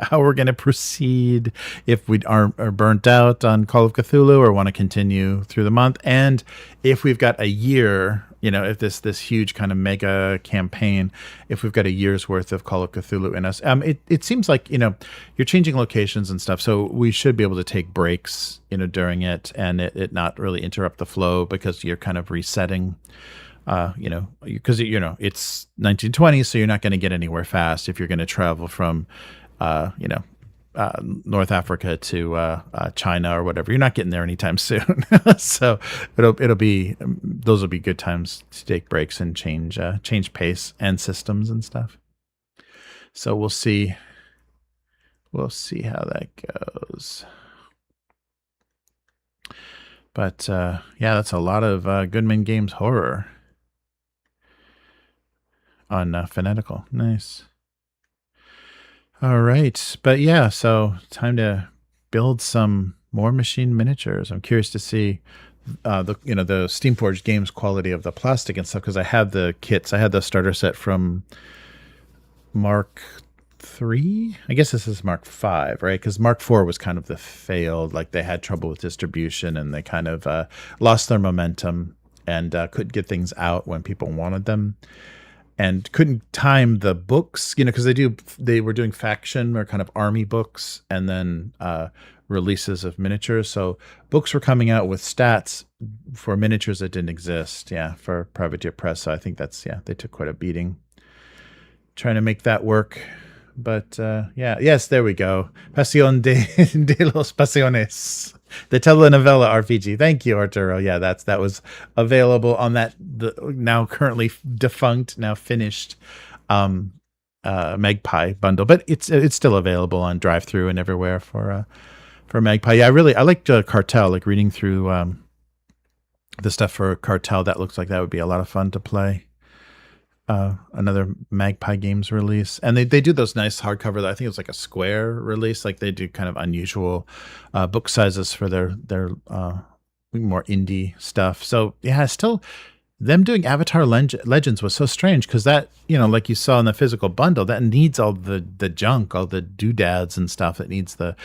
how we're going to proceed if we are burnt out on Call of Cthulhu or want to continue through the month. And if we've got a year, if this huge kind of mega campaign, if we've got a year's worth of Call of Cthulhu in us, it seems like, you're changing locations and stuff. So we should be able to take breaks, during it and it not really interrupt the flow because you're kind of resetting. Because it's 1920, so you're not going to get anywhere fast if you're going to travel from, North Africa to China or whatever. You're not getting there anytime soon. So it'll be those will be good times to take breaks and change pace and systems and stuff. So we'll see how that goes. But yeah, that's a lot of Goodman Games horror on Fanatical. Nice. All right. But yeah, so time to build some Warmachine miniatures. I'm curious to see the Steamforged Games quality of the plastic and stuff, because I have the kits. I had the starter set from Mark 3. I guess this is Mark 5, right? Because Mark 4 was kind of the failed, like they had trouble with distribution and they kind of lost their momentum and couldn't get things out when people wanted them. And couldn't time the books, because they were doing faction or kind of army books and then releases of miniatures. So books were coming out with stats for miniatures that didn't exist. Yeah, for Privateer Press. So I think they took quite a beating trying to make that work. But yes, there we go. Pasión de los Pasiones. The telenovela RPG. Thank you, Arturo. Yeah, that was available on the now currently defunct, now finished Magpie bundle, but it's still available on drive-thru and everywhere for Magpie. Yeah, I liked Cartel. Like reading through the stuff for Cartel. That looks like that would be a lot of fun to play. Another Magpie Games release, and they do those nice hardcover. I think it was like a square release. Like they do kind of unusual book sizes for their more indie stuff. So yeah, still them doing Avatar Legends was so strange because that, like you saw in the physical bundle, that needs all the junk, all the doodads and stuff. It needs the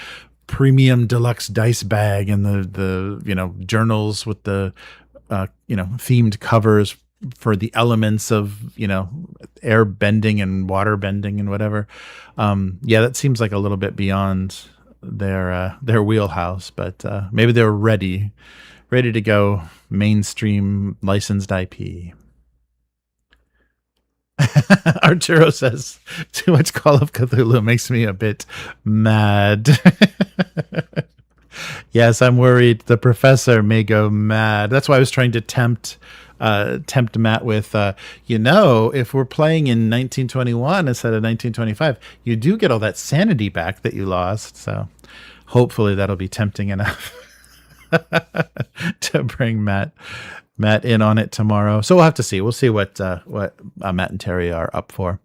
premium deluxe dice bag and the journals with the themed covers for the elements of air bending and water bending and whatever. Yeah, that seems like a little bit beyond their wheelhouse, but maybe they're ready to go mainstream licensed IP. Arturo says, too much Call of Cthulhu makes me a bit mad. Yes, I'm worried the professor may go mad. That's why I was trying to tempt Matt with, if we're playing in 1921 instead of 1925, you do get all that sanity back that you lost. So hopefully that'll be tempting enough to bring Matt in on it tomorrow. So we'll have to see. We'll see what Matt and Terry are up for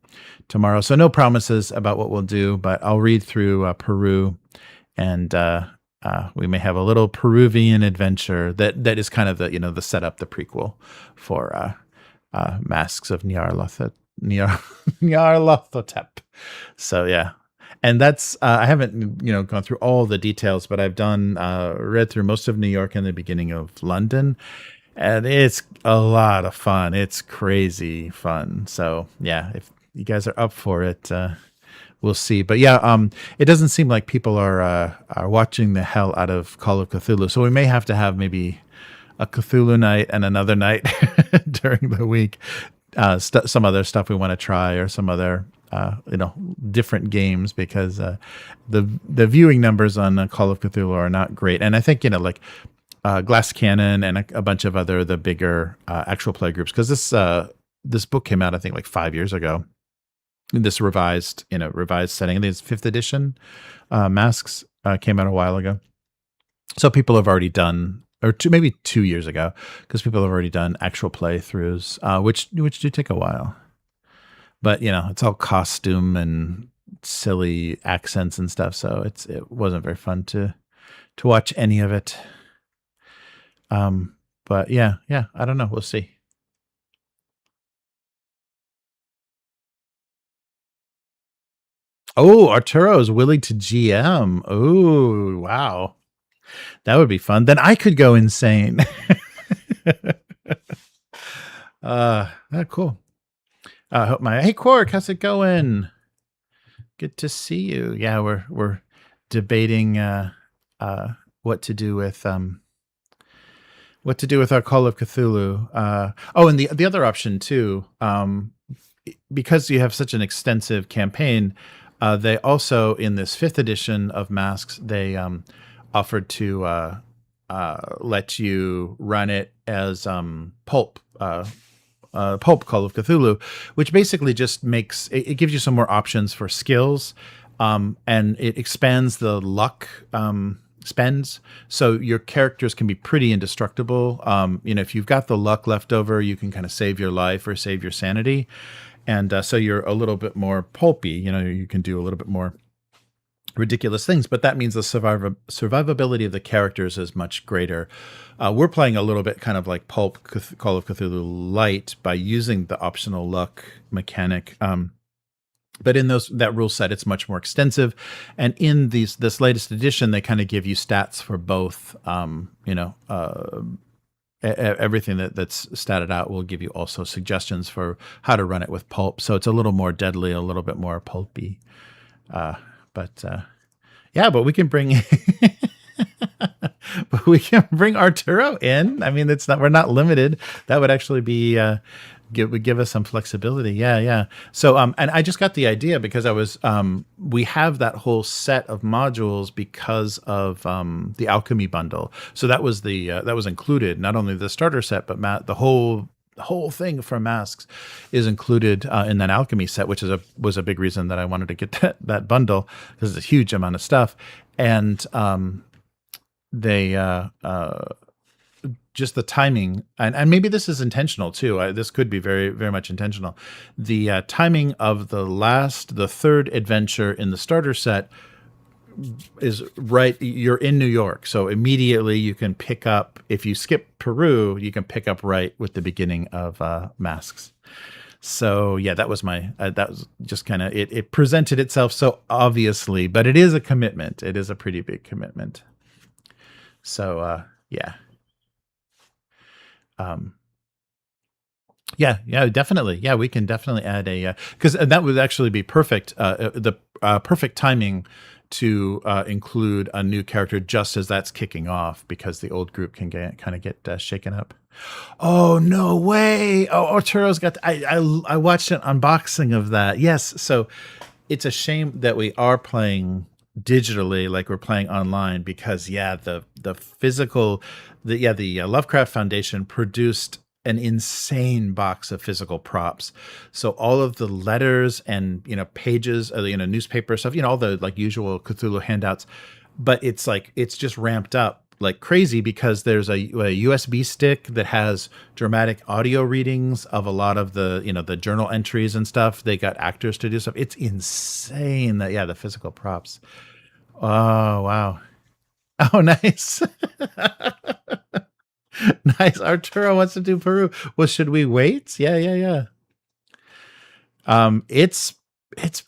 tomorrow. So no promises about what we'll do, but I'll read through Peru, and we may have a little Peruvian adventure that is kind of the setup, the prequel for Masks of Nyarlathotep. So yeah. And that's, I haven't, gone through all the details, but I've read through most of New York and the beginning of London, and it's a lot of fun. It's crazy fun. So yeah, if you guys are up for it, we'll see. But yeah, it doesn't seem like people are watching the hell out of Call of Cthulhu. So we may have to have maybe a Cthulhu night and another night during the week. Some other stuff we want to try, or some other different games, because the viewing numbers on Call of Cthulhu are not great. And I think Glass Cannon and a bunch of the bigger actual play groups, because this book came out I think like 5 years ago. This revised setting, I think it's 5th edition. Masks came out a while ago, so people have already done, or maybe 2 years ago, because people have already done actual playthroughs, which do take a while. But it's all costume and silly accents and stuff, so it wasn't very fun to watch any of it. But yeah, I don't know. We'll see. Oh, Arturo is willing to GM. Oh, wow. That would be fun. Then I could go insane. Cool. Hey Quark, how's it going? Good to see you. Yeah, we're debating what to do with our Call of Cthulhu. And the other option too, because you have such an extensive campaign, they also, in this 5th edition of Masks, they offered to let you run it as pulp. Pulp Call of Cthulhu, which basically just it gives you some more options for skills, and it expands the luck spends, so your characters can be pretty indestructible. If you've got the luck left over, you can kind of save your life or save your sanity, and so you're a little bit more pulpy. You can do a little bit more ridiculous things, but that means the survivability of the characters is much greater. We're playing a little bit kind of like Pulp Call of Cthulhu light by using the optional luck mechanic. But in that rule set, it's much more extensive. And in this latest edition, they kind of give you stats for both. Everything that's statted out will give you also suggestions for how to run it with Pulp. So it's a little more deadly, a little bit more pulpy. But we can bring Arturo in. I mean, we're not limited. That would actually be would give us some flexibility. Yeah. So and I just got the idea because we have that whole set of modules because of the alchemy bundle. So that was that was included, not only the starter set, but the whole thing from Masks is included in that alchemy set, which was a big reason that I wanted to get that bundle, because it's a huge amount of stuff. And they just the timing, and maybe this is intentional too. This could be very, very much intentional. The timing of the third adventure in the starter set is right. You're in New York, so immediately you can pick up. If you skip Peru, you can pick up right with the beginning of Masks. So yeah, that was that was just kind of it presented itself so obviously, but it is a commitment. It is a pretty big commitment. So yeah. Yeah, definitely. Yeah, we can definitely add a because that would actually be perfect. The perfect timing to include a new character just as that's kicking off, because the old group can kind of get shaken up. Oh no way! Oh, Arturo's got. I watched an unboxing of that. Yes, so it's a shame that we are playing digitally, like we're playing online, because the physical, the Lovecraft Foundation produced an insane box of physical props. So all of the letters and pages, newspaper stuff, all the like usual Cthulhu handouts, but it's just ramped up like crazy because there's a USB stick that has dramatic audio readings of a lot of the the journal entries and stuff. They got actors to do stuff. It's insane that the physical props. Oh wow. Oh nice. Nice. Arturo wants to do Peru. Well, should we wait? Yeah. It's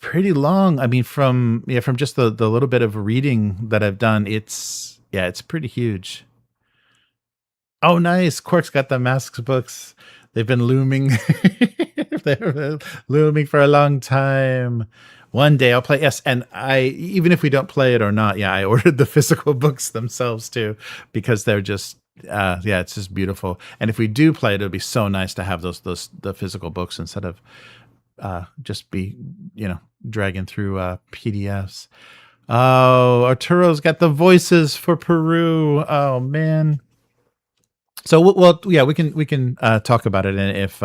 pretty long. I mean, from just the little bit of reading that I've done, it's pretty huge. Oh, nice. Quark's got the Masks books. They've been looming. They're looming for a long time. One day I'll play. Yes, and even if we don't play it or not, I ordered the physical books themselves too, because they're just it's just beautiful. And if we do play it, it'll be so nice to have the physical books instead of just be dragging through PDFs. Oh, Arturo's got the voices for Peru. Oh man. So we can talk about it, and if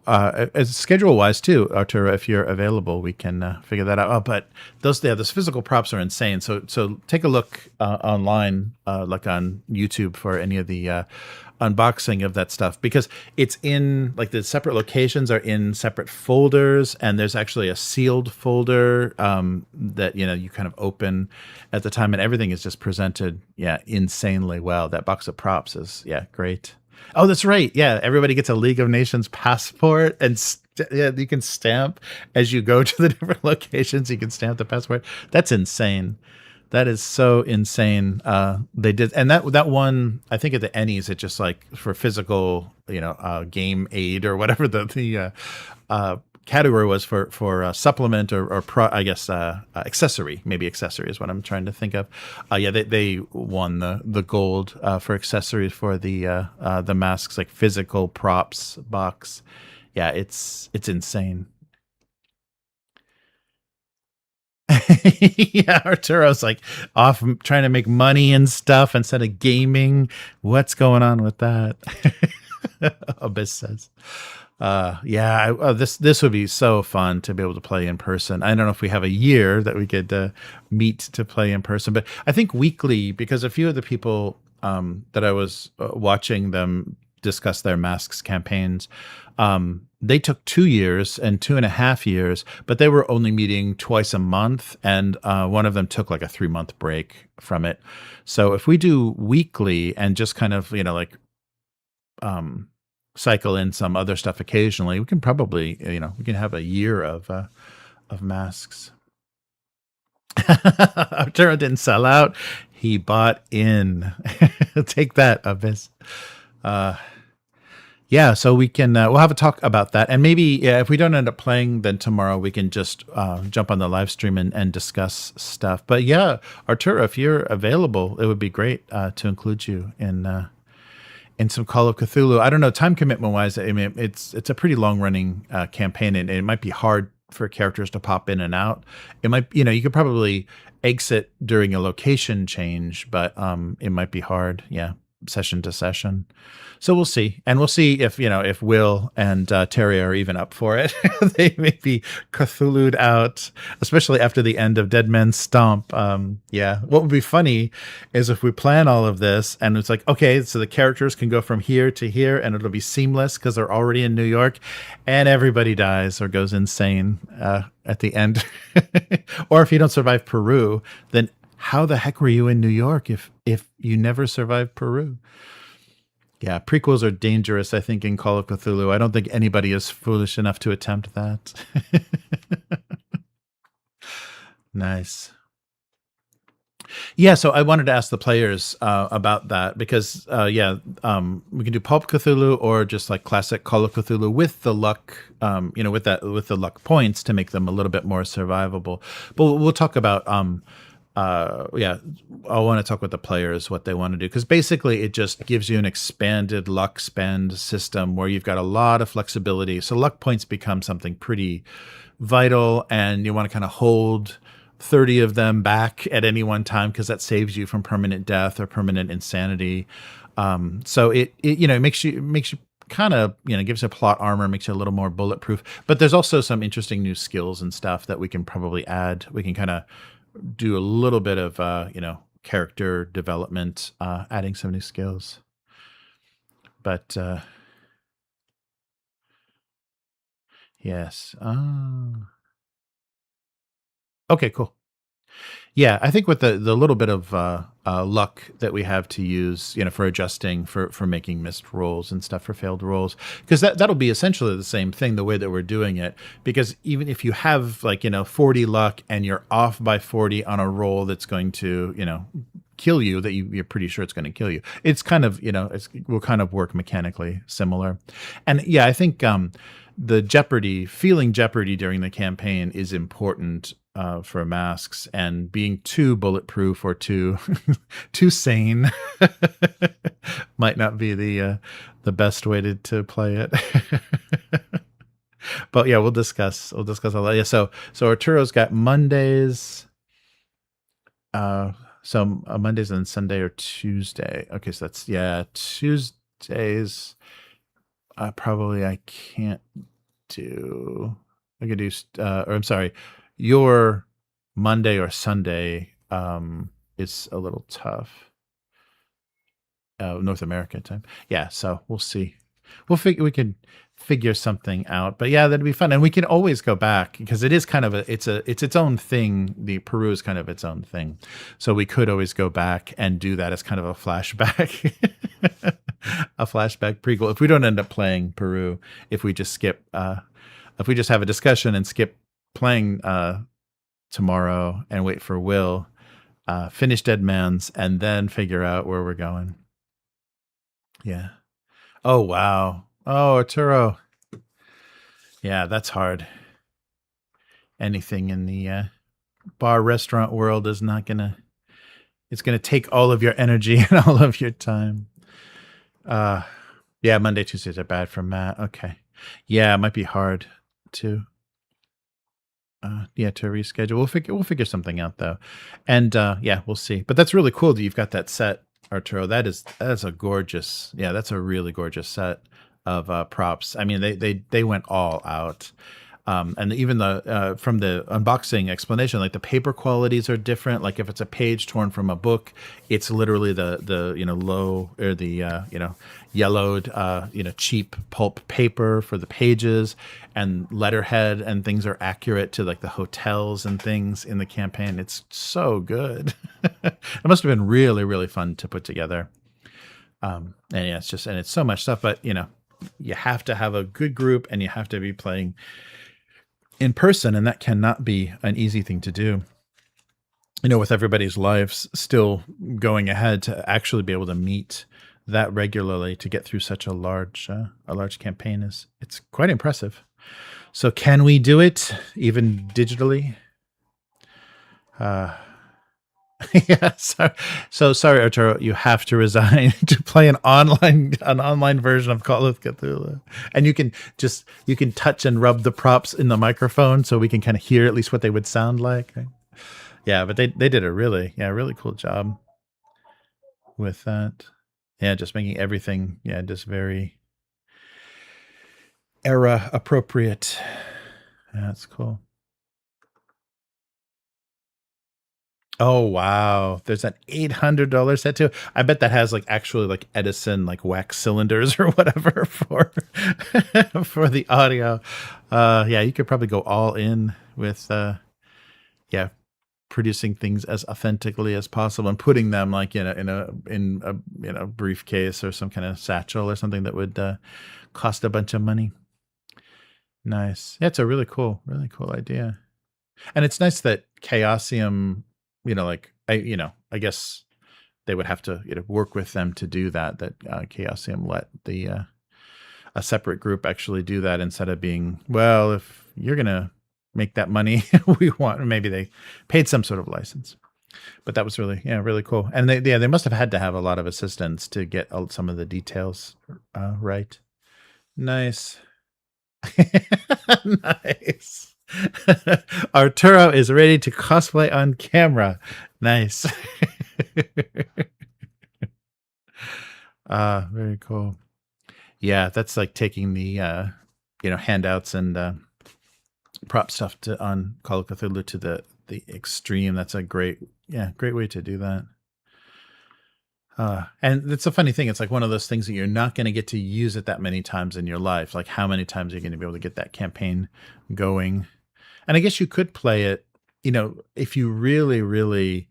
as schedule wise too, Arturo, if you're available, we can figure that out. Oh, but those physical props are insane. So take a look online, like on YouTube, for any of the unboxing of that stuff, because it's in like the separate locations are in separate folders, and there's actually a sealed folder that you kind of open at the time, and everything is just presented insanely well. That box of props is great. Oh, that's right. Yeah, everybody gets a League of Nations passport, and you can stamp as you go to the different locations. You can stamp the passport. That's insane. That is so insane. They did, and that one, I think at the Ennies, it just like for physical, game aid or whatever the category was for supplement or accessory. Maybe accessory is what I'm trying to think of. They won the gold for accessories for the Masks, like physical props box. Yeah, it's insane. Yeah, Arturo's like off trying to make money and stuff instead of gaming. What's going on with that? Abyss says. This would be so fun to be able to play in person. I don't know if we have a year that we could meet to play in person, but I think weekly, because a few of the people that I was watching them discuss their Masks campaigns, they took 2 years and 2.5 years, but they were only meeting twice a month, and one of them took like a 3-month break from it. So if we do weekly and just kind of cycle in some other stuff occasionally, we can probably we can have a year of Masks. Arturo didn't sell out; he bought in. Take that, Abyss. So we can we'll have a talk about that, and maybe if we don't end up playing, then tomorrow we can just jump on the live stream and discuss stuff. But Arturo, if you're available, it would be great to include you in some Call of Cthulhu. I don't know, time commitment wise, I mean, it's a pretty long running campaign, and it might be hard for characters to pop in and out. It might, you could probably exit during a location change, but it might be hard. Yeah. Session to session. So we'll see. And we'll see if Will and Terry are even up for it. They may be Cthulhu'd out, especially after the end of Dead Men's Stomp. What would be funny is if we plan all of this and it's like, okay, so the characters can go from here to here and it'll be seamless because they're already in New York, and everybody dies or goes insane at the end. Or if you don't survive Peru, then how the heck were you in New York if you never survived Peru? Yeah, prequels are dangerous, I think, in Call of Cthulhu. I don't think anybody is foolish enough to attempt that. Nice. Yeah, so I wanted to ask the players about that because, we can do Pulp Cthulhu or just like classic Call of Cthulhu with the luck, with the luck points to make them a little bit more survivable. But we'll talk about, I want to talk with the players what they want to do because basically it just gives you an expanded luck spend system where you've got a lot of flexibility. So luck points become something pretty vital, and you want to kind of hold 30 of them back at any one time because that saves you from permanent death or permanent insanity. So it makes you kind of, gives you plot armor, makes you a little more bulletproof. But there's also some interesting new skills and stuff that we can probably add. We can kind of do a little bit of character development, adding some new skills. But yes. Okay, cool. Yeah, I think with the little bit of luck that we have to use, for adjusting for making missed rolls and stuff for failed rolls, because that'll be essentially the same thing the way that we're doing it. Because even if you have 40 luck and you're off by 40 on a roll that's going to kill you, that you're pretty sure it's going to kill you, it's kind of will kind of work mechanically similar. And yeah, I think feeling jeopardy during the campaign is important for masks, and being too bulletproof or too sane might not be the best way to play it. But yeah, we'll discuss all that. Yeah, so Arturo's got Mondays. Mondays and Sunday or Tuesday. Okay, so that's Tuesdays. Probably I can't do. I could do. Or I'm sorry. Your Monday or Sunday is a little tough. North America time. Yeah, so we'll see. We can figure something out. But yeah, that'd be fun. And we can always go back because it is kind of it's its own thing. The Peru is kind of its own thing. So we could always go back and do that as kind of a flashback. A flashback prequel. If we don't end up playing Peru, if we just skip if we just have a discussion and skip playing tomorrow and wait for Will, finish Dead Man's, and then figure out where we're going. Yeah. Oh, wow. Oh, Arturo. Yeah, that's hard. Anything in the bar restaurant world is not gonna, it's gonna take all of your energy and all of your time. Yeah, Monday, Tuesdays are bad for Matt. Okay. Yeah, it might be hard to reschedule. We'll figure something out though. And we'll see. But that's really cool that you've got that set, Arturo. That's a gorgeous, that's a really gorgeous set of props. I mean, they went all out. And even from the unboxing explanation, like the paper qualities are different. Like if it's a page torn from a book, it's literally the low or the yellowed cheap pulp paper for the pages, and letterhead and things are accurate to like the hotels and things in the campaign. It's so good. It must have been really, really fun to put together. And yeah, it's so much stuff, but you have to have a good group and you have to be playing in person, and that cannot be an easy thing to do. With everybody's lives still going ahead, to actually be able to meet that regularly to get through such a large campaign it's quite impressive. So can we do it even digitally? Yeah. So sorry, Arturo, you have to resign to play an online version of Call of Cthulhu. And you can touch and rub the props in the microphone so we can kind of hear at least what they would sound like. Right? Yeah, but they did a really cool job with that. Yeah, just making everything just very era appropriate. Yeah, that's cool. Oh wow, there's an $800 set too. I bet that has like actually like Edison like wax cylinders or whatever for for the audio. Yeah, you could probably go all in with producing things as authentically as possible and putting them like in a briefcase or some kind of satchel or something that would cost a bunch of money. Nice. Yeah, it's a really cool idea. And it's nice that Chaosium, I guess they would have to work with them to do that. That Chaosium let a separate group actually do that instead of being, well, if you're gonna make that money, we want. Maybe they paid some sort of license, but that was really cool. And they must have had to have a lot of assistance to get some of the details right. Nice. Nice. Arturo is ready to cosplay on camera. Nice. Very cool. Yeah, that's like taking the handouts and prop stuff on Call of Cthulhu to the extreme. That's a great way to do that. And it's a funny thing. It's like one of those things that you're not going to get to use it that many times in your life. Like how many times are you going to be able to get that campaign going? And I guess you could play it, if you really, really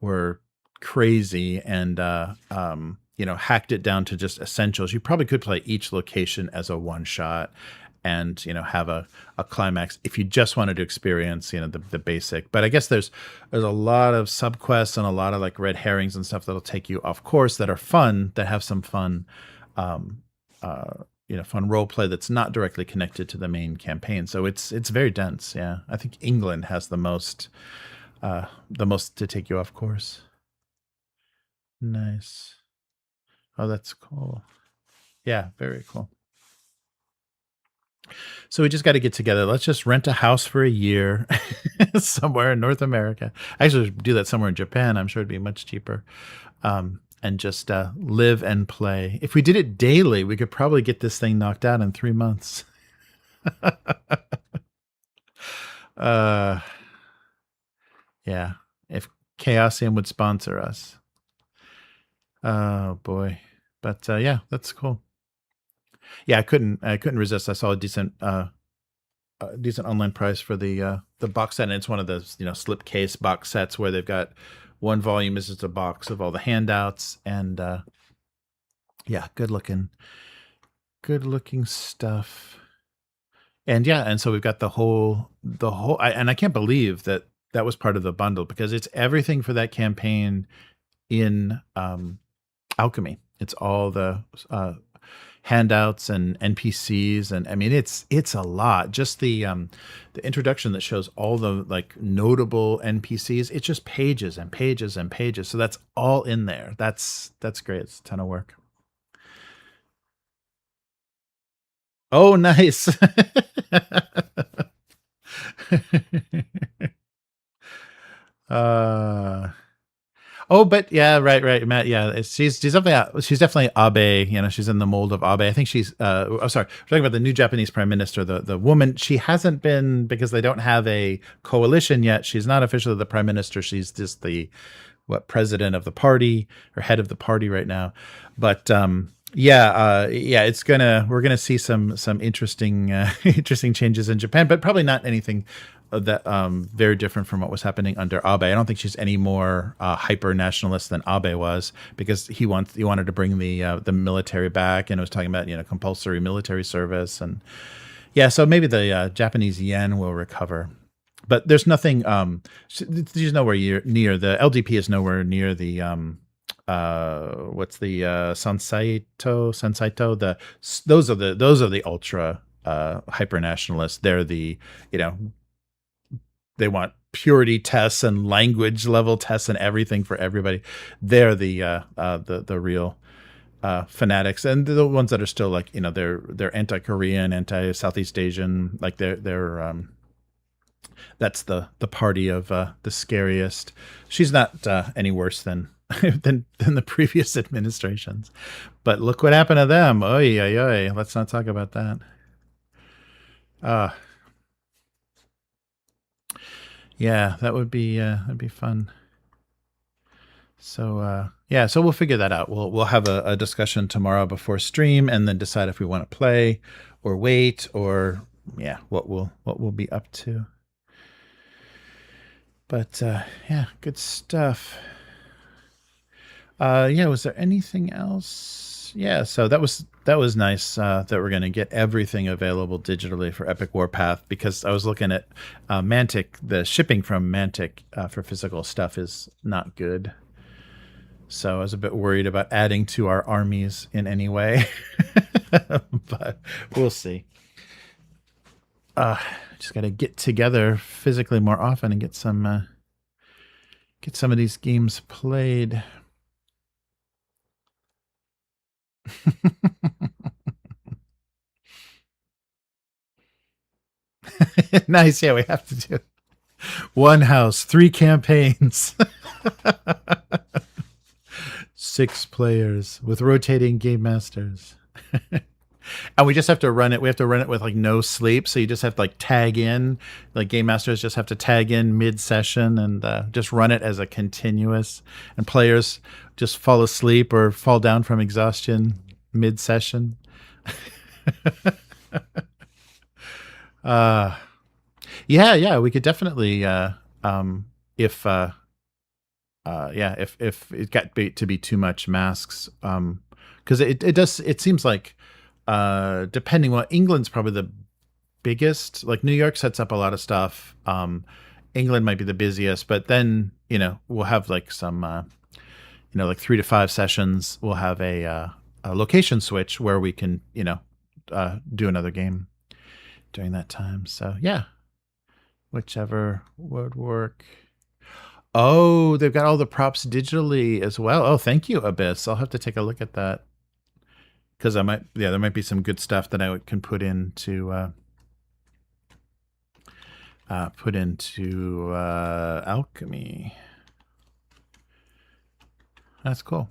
were crazy and, hacked it down to just essentials. You probably could play each location as a one shot and, have a climax if you just wanted to experience, the basic. But I guess there's a lot of subquests and a lot of like red herrings and stuff that'll take you off course that are fun, that have some fun, fun role play that's not directly connected to the main campaign. So it's very dense. Yeah. I think England has the most to take you off course. Nice. Oh, that's cool. Yeah. Very cool. So we just got to get together. Let's just rent a house for a year somewhere in North America. Actually, do that somewhere in Japan. I'm sure it'd be much cheaper. And just live and play. If we did it daily, we could probably get this thing knocked out in 3 months. Yeah. If Chaosium would sponsor us. Oh boy. But yeah, that's cool. Yeah, I couldn't resist. I saw a decent online price for the box set, and it's one of those slipcase box sets where they've got one volume is just a box of all the handouts, and good looking stuff. And and so we've got the whole and I can't believe that was part of the bundle, because it's everything for that campaign in Alchemy. It's all the handouts and NPCs, and I mean it's a lot. Just the introduction that shows all the like notable NPCs, it's just pages and pages and pages. So that's all in there. That's great. It's a ton of work. Oh, nice. Oh, but yeah, right, Matt. Yeah, she's definitely Abe. She's in the mold of Abe. I think she's. Oh, sorry, we're talking about the new Japanese prime minister, the woman. She hasn't been, because they don't have a coalition yet. She's not officially the prime minister. She's just the president of the party, or head of the party right now. But we're gonna see some interesting interesting changes in Japan, but probably not anything that very different from what was happening under Abe. I don't think she's any more hyper nationalist than Abe was, because he wanted to bring the military back, and was talking about compulsory military service, and so maybe the Japanese yen will recover. But there's nothing. She's nowhere near the LDP is nowhere near the what's the Sansaito. Those are the ultra hyper nationalists. They're the they want purity tests and language level tests and everything for everybody. They're the real fanatics, and the ones that are still like they're anti-Korean, anti-Southeast Asian. Like they're that's the party of the scariest. She's not any worse than the previous administrations, but look what happened to them. Oy, oy, oy. Let's not talk about that. Yeah, that'd be fun. So so we'll figure that out. We'll have a discussion tomorrow before stream, and then decide if we want to play or wait, or what we'll be up to. But yeah, good stuff. Yeah, was there anything else? Yeah, so that was nice that we're going to get everything available digitally for Epic Warpath, because I was looking at Mantic. The shipping from Mantic for physical stuff is not good. So I was a bit worried about adding to our armies in any way. But we'll see. Just got to get together physically more often and get some of these games played. Nice. Yeah, we have to do one house, 3 campaigns, 6 players with rotating game masters. And we just have to run it. We have to run it with like no sleep. So you just have to like tag in, like game masters just have to tag in mid session and just run it as a continuous, and players just fall asleep or fall down from exhaustion mid session. Yeah, we could definitely, if it got to be too much masks, because it seems like, depending on England's probably the biggest. Like New York sets up a lot of stuff. England might be the busiest, but then we'll have like some, like 3 to 5 sessions. We'll have a location switch where we can do another game during that time. So yeah, whichever would work. Oh, they've got all the props digitally as well. Oh, thank you, Abyss. I'll have to take a look at that, because there might be some good stuff that I can put into alchemy. That's cool.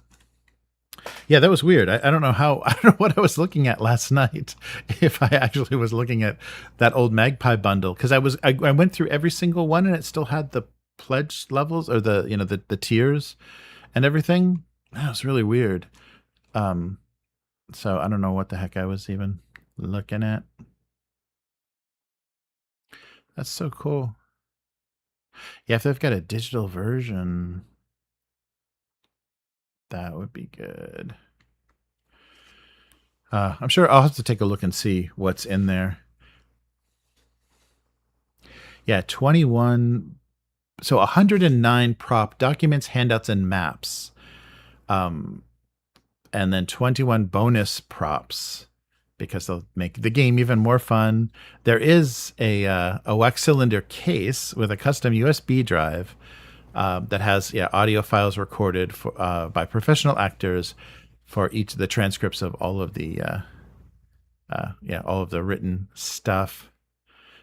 Yeah, that was weird. I don't know I don't know what I was looking at last night. If I actually was looking at that old Magpie bundle, because I went through every single one and it still had the pledge levels, or the tiers and everything. That was really weird. So I don't know what the heck I was even looking at. That's so cool. Yeah, if they've got a digital version, that would be good. I'm sure I'll have to take a look and see what's in there. Yeah, 21. So 109 prop documents, handouts, and maps. And then 21 bonus props, because they'll make the game even more fun. There is a wax cylinder case with a custom USB drive that has audio files recorded by professional actors for each of the transcripts of all of the written stuff.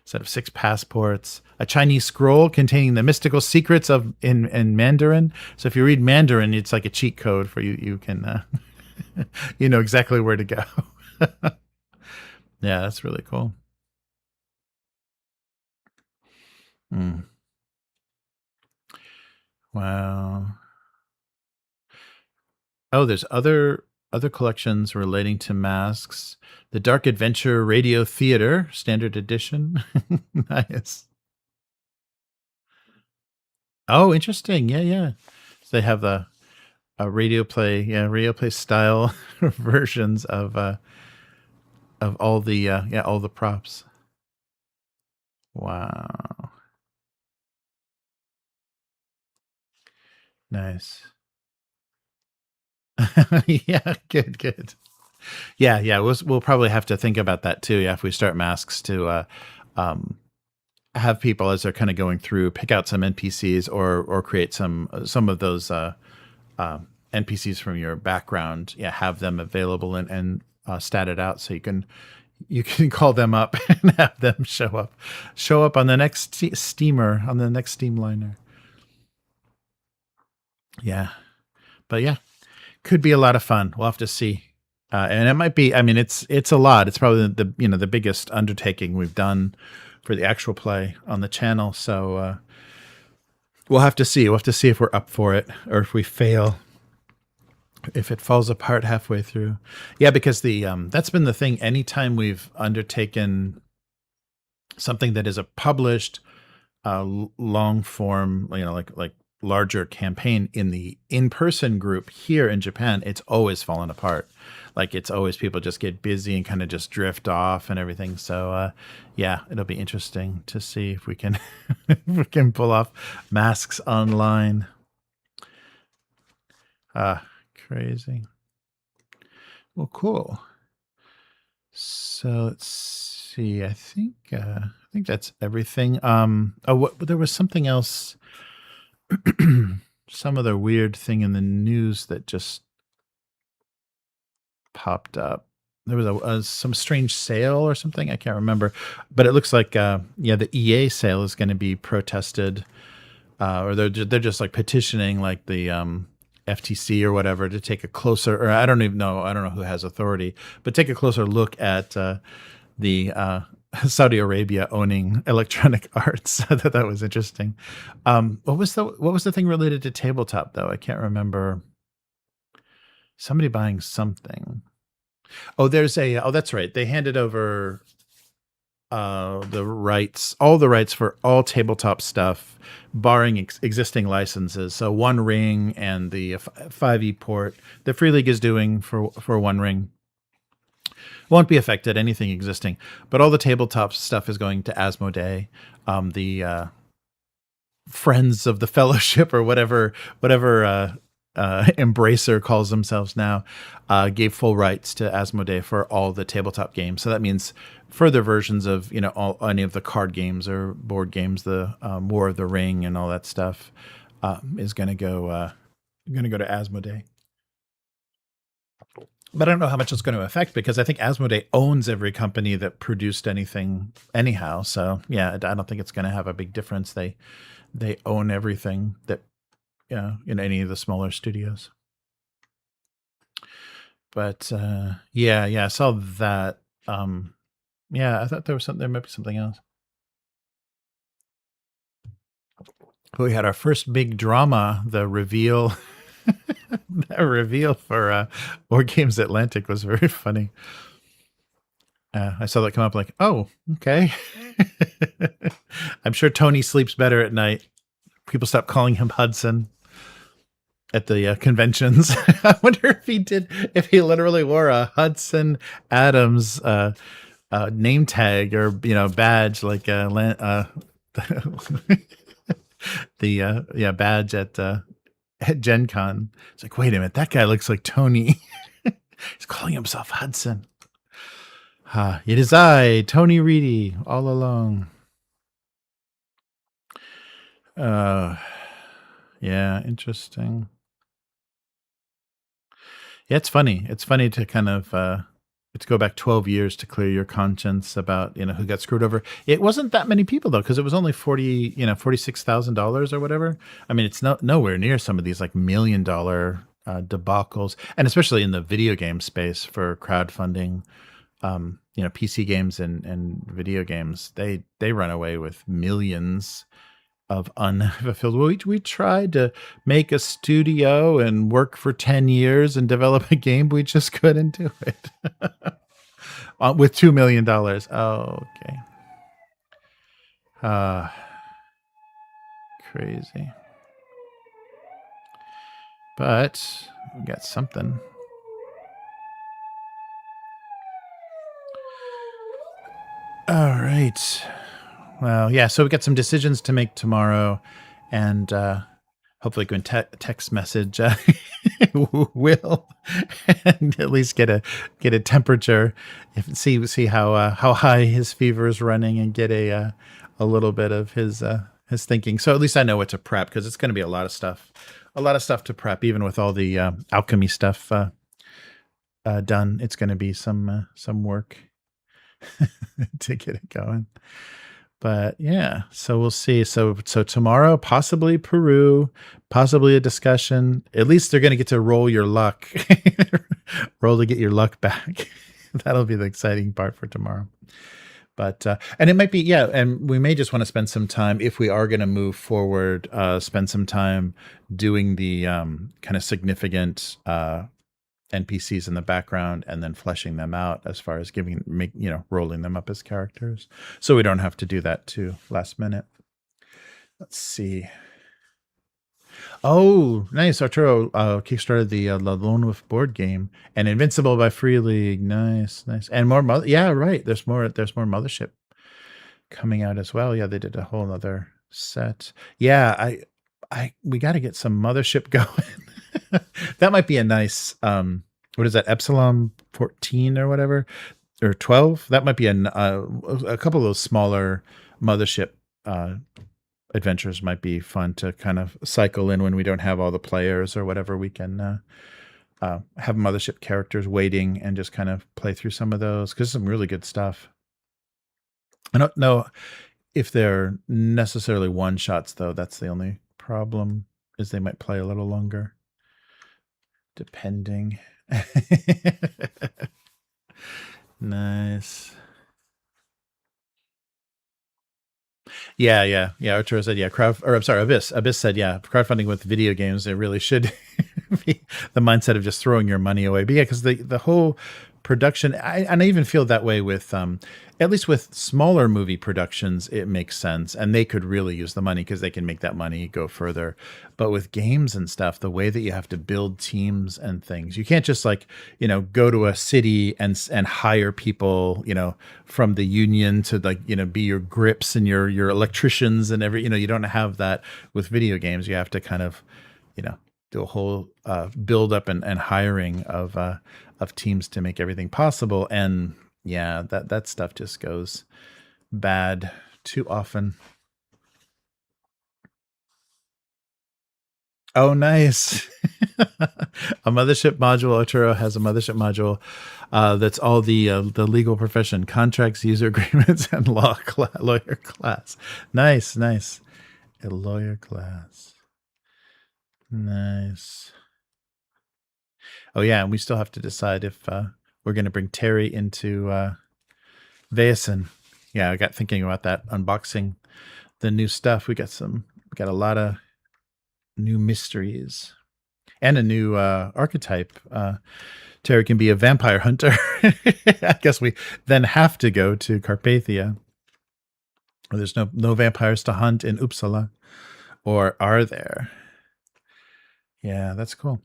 Set of 6 passports, a Chinese scroll containing the mystical secrets in Mandarin. So if you read Mandarin, it's like a cheat code for you. You can you know exactly where to go. Yeah, that's really cool. Wow. Oh, there's other collections relating to masks. The Dark Adventure Radio Theater Standard Edition. Nice. Oh, interesting. Yeah. So they have a radio play style versions of all the props. Wow. Nice. Yeah, good. Yeah. We'll probably have to think about that too. Yeah, if we start masks, to have people, as they're kind of going through, pick out some NPCs or create some of those NPCs from your background. Yeah, have them available and statted out, so you can call them up and have them show up on the next steamer, on the next steamliner. Yeah, but yeah, could be a lot of fun. We'll have to see. And it might be, I mean, it's a lot. It's probably the biggest undertaking we've done for the actual play on the channel. So we'll have to see. We'll have to see if we're up for it, or if we fail, if it falls apart halfway through. Yeah, because that's been the thing. Anytime we've undertaken something that is a published long form, like larger campaign in the in-person group here in Japan, it's always fallen apart. Like it's always people just get busy and kind of just drift off and everything. So yeah, it'll be interesting to see if we can if we can pull off masks online. Crazy. Well, cool. So let's see. I think that's everything. There was something else. Some other weird thing in the news that just popped up. There was some strange sale or something. I can't remember, but it looks like the EA sale is going to be protested, or they're just like petitioning like the FTC or whatever to take a closer, or I don't know who has authority, but take a closer look at the Saudi Arabia owning Electronic Arts. I thought that was interesting. What was the thing related to tabletop though? I can't remember. Somebody buying something. Oh, that's right. They handed over all the rights for all tabletop stuff, barring existing licenses. So One Ring and the 5e port that Free League is doing for One Ring won't be affected, anything existing. But all the tabletop stuff is going to Asmodee. The Friends of the Fellowship or whatever Embracer calls themselves now, gave full rights to Asmodee for all the tabletop games. So that means further versions of any of the card games or board games, the War of the Ring and all that stuff is going to go to Asmodee. But I don't know how much it's going to affect, because I think Asmodee owns every company that produced anything anyhow. So yeah, I don't think it's going to have a big difference. They own everything that in any of the smaller studios. But yeah, I saw that. Yeah, I thought there might be something else. We had our first big drama, the reveal. That reveal for Wargames Atlantic was very funny. I saw that come up like, oh, okay. I'm sure Tony sleeps better at night. People stopped calling him Hudson at the conventions. I wonder if he literally wore a Hudson Adams name tag or badge, like the badge at Gen Con. It's like, wait a minute, that guy looks like Tony. He's calling himself Hudson. It is I, Tony Reidy, all along. Yeah, interesting. Yeah, it's funny. It's funny to kind of to go back 12 years to clear your conscience about who got screwed over. It wasn't that many people though, because it was only $46,000 or whatever. I mean, it's nowhere near some of these like $1 million debacles, and especially in the video game space for crowdfunding. PC games and video games, they run away with millions of unfulfilled. We tried to make a studio and work for 10 years and develop a game. We just couldn't do it. With $2 million. Oh, okay. Crazy. But we got something. All right. Well, yeah, so we got some decisions to make tomorrow, and hopefully we can text message Will and at least get a temperature, see how high his fever is running, and get a little bit of his thinking. So at least I know what to prep, because it's going to be a lot of stuff to prep, even with all the alchemy stuff done. It's going to be some work to get it going. But yeah, so we'll see. So tomorrow, possibly Peru, possibly a discussion. At least they're going to get to roll your luck, roll to get your luck back. That'll be the exciting part for tomorrow. But and it might be, yeah, and we may just want to spend some time, if we are going to move forward, spend some time doing the kind of significant NPCs in the background, and then fleshing them out as far as rolling them up as characters, so we don't have to do that too last minute. Let's see. Oh, nice. Arturo kickstarted the Lone Wolf board game and Invincible by Free League. Nice, nice. And more yeah, right. There's more Mothership coming out as well. Yeah, they did a whole other set. Yeah, we got to get some Mothership going. That might be a nice what is that, Epsilon 14 or whatever, or 12? That might be a couple of those smaller Mothership adventures might be fun to kind of cycle in when we don't have all the players or whatever. We can have Mothership characters waiting and just kind of play through some of those, because some really good stuff. I don't know if they're necessarily one-shots, though. That's the only problem, is they might play a little longer, depending. Nice. Yeah. Arturo said, yeah, Abyss said, yeah, crowdfunding with video games, it really should be the mindset of just throwing your money away. But yeah, because the whole production, and I even feel that way with at least with smaller movie productions, it makes sense, and they could really use the money because they can make that money go further. But with games and stuff, the way that you have to build teams and things, you can't just go to a city and hire people from the union to be your grips and your electricians and you don't have that with video games. You have to kind of do a whole build up and hiring of teams to make everything possible. And yeah, that stuff just goes bad too often. Oh, nice. A Mothership module. Otero has a Mothership module that's all the legal profession, contracts, user agreements, and lawyer class. Nice. A lawyer class. Nice. Oh yeah, and we still have to decide if we're going to bring Terry into Vaesen. Yeah, I got thinking about that, unboxing the new stuff. We got a lot of new mysteries and a new archetype. Terry can be a vampire hunter. I guess we then have to go to Carpathia. There's no vampires to hunt in Uppsala, or are there? Yeah, that's cool.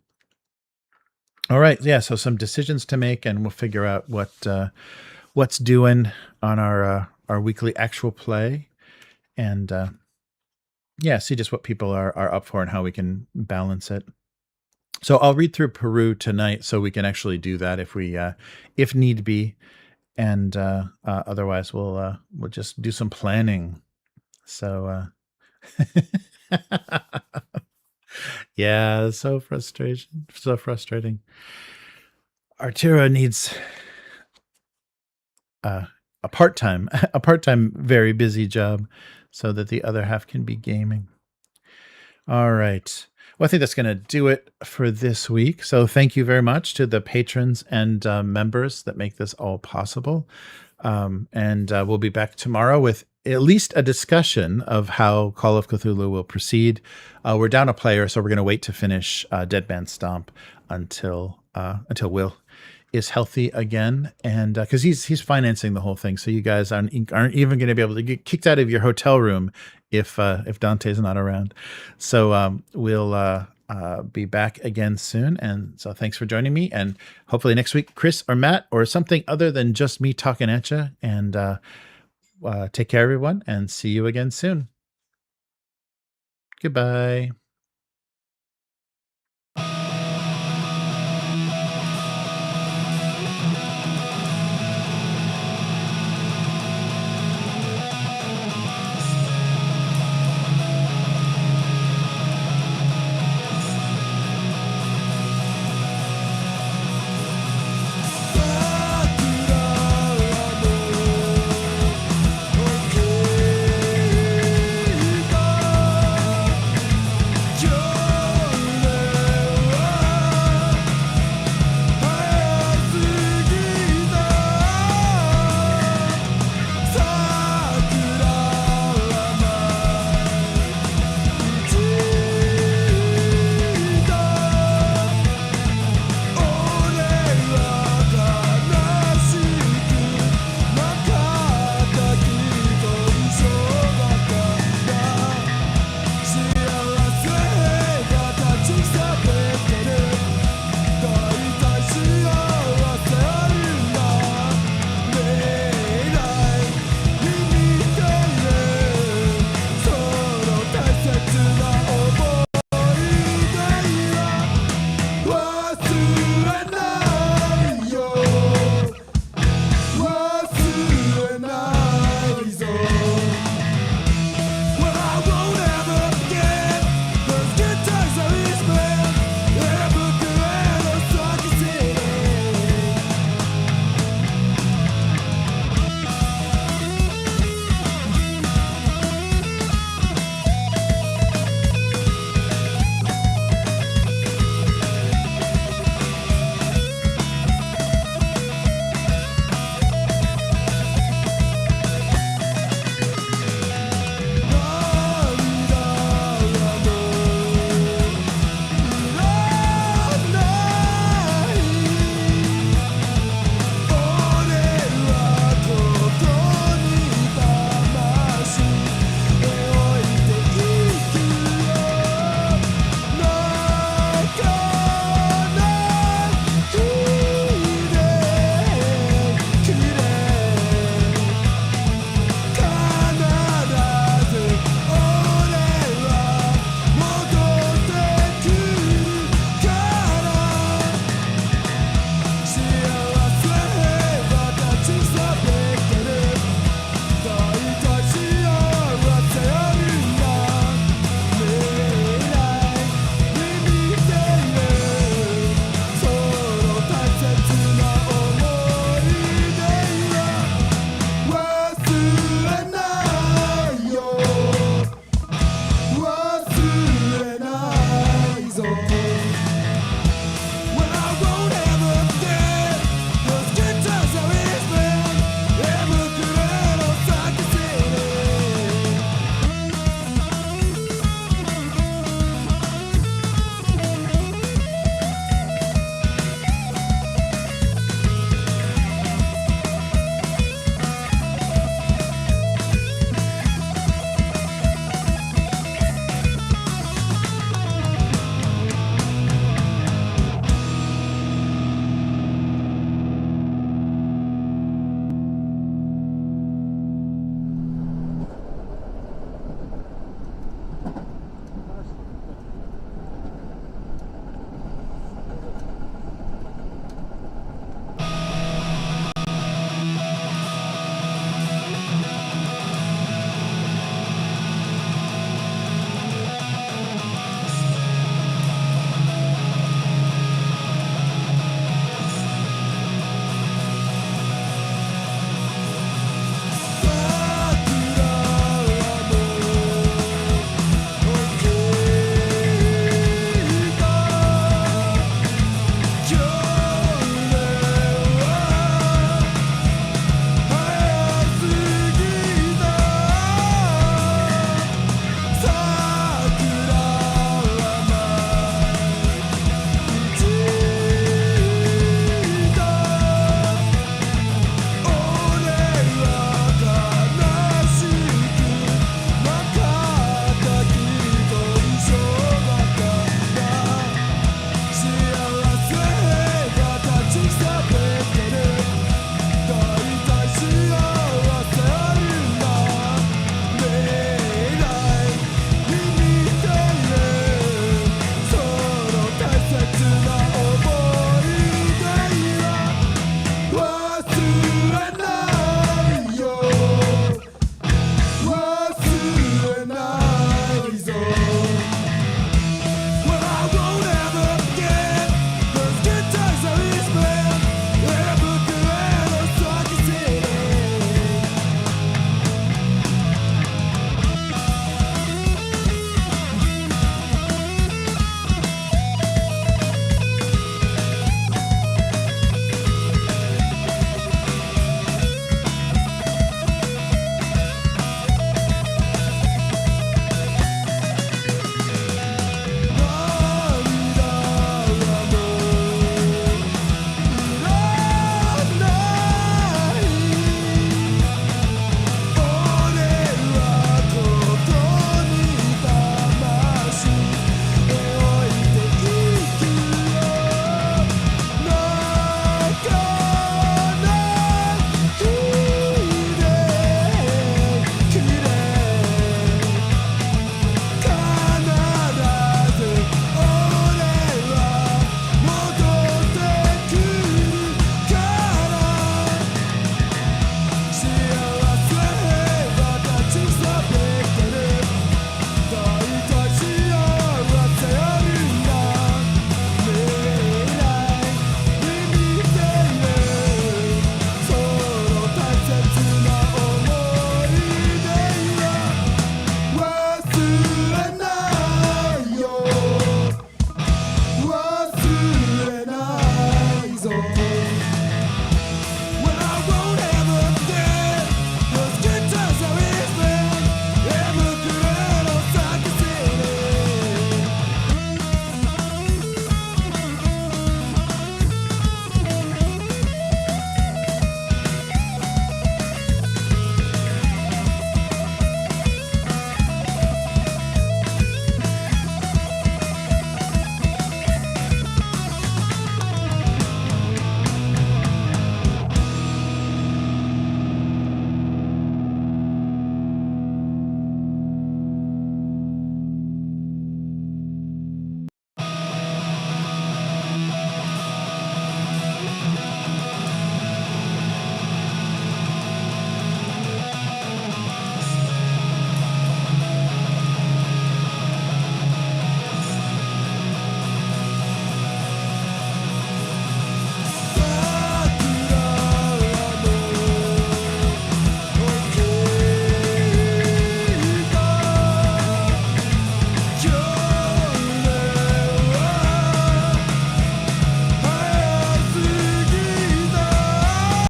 All right, yeah. So some decisions to make, and we'll figure out what's doing on our weekly actual play, and see just what people are up for and how we can balance it. So I'll read through Peru tonight, so we can actually do that if need be, and otherwise we'll just do some planning. So. Yeah, so frustrating. Arturo needs a part-time, very busy job, so that the other half can be gaming. All right. Well, I think that's going to do it for this week. So thank you very much to the patrons and members that make this all possible. And we'll be back tomorrow with at least a discussion of how Call of Cthulhu will proceed. We're down a player, so we're going to wait to finish Dead Man Stomp until Will is healthy again, and because he's financing the whole thing, so you guys aren't even going to be able to get kicked out of your hotel room if Dante's not around. So we'll be back again soon, and so thanks for joining me, and hopefully next week Chris or Matt or something other than just me talking at you. And take care, everyone, and see you again soon. Goodbye.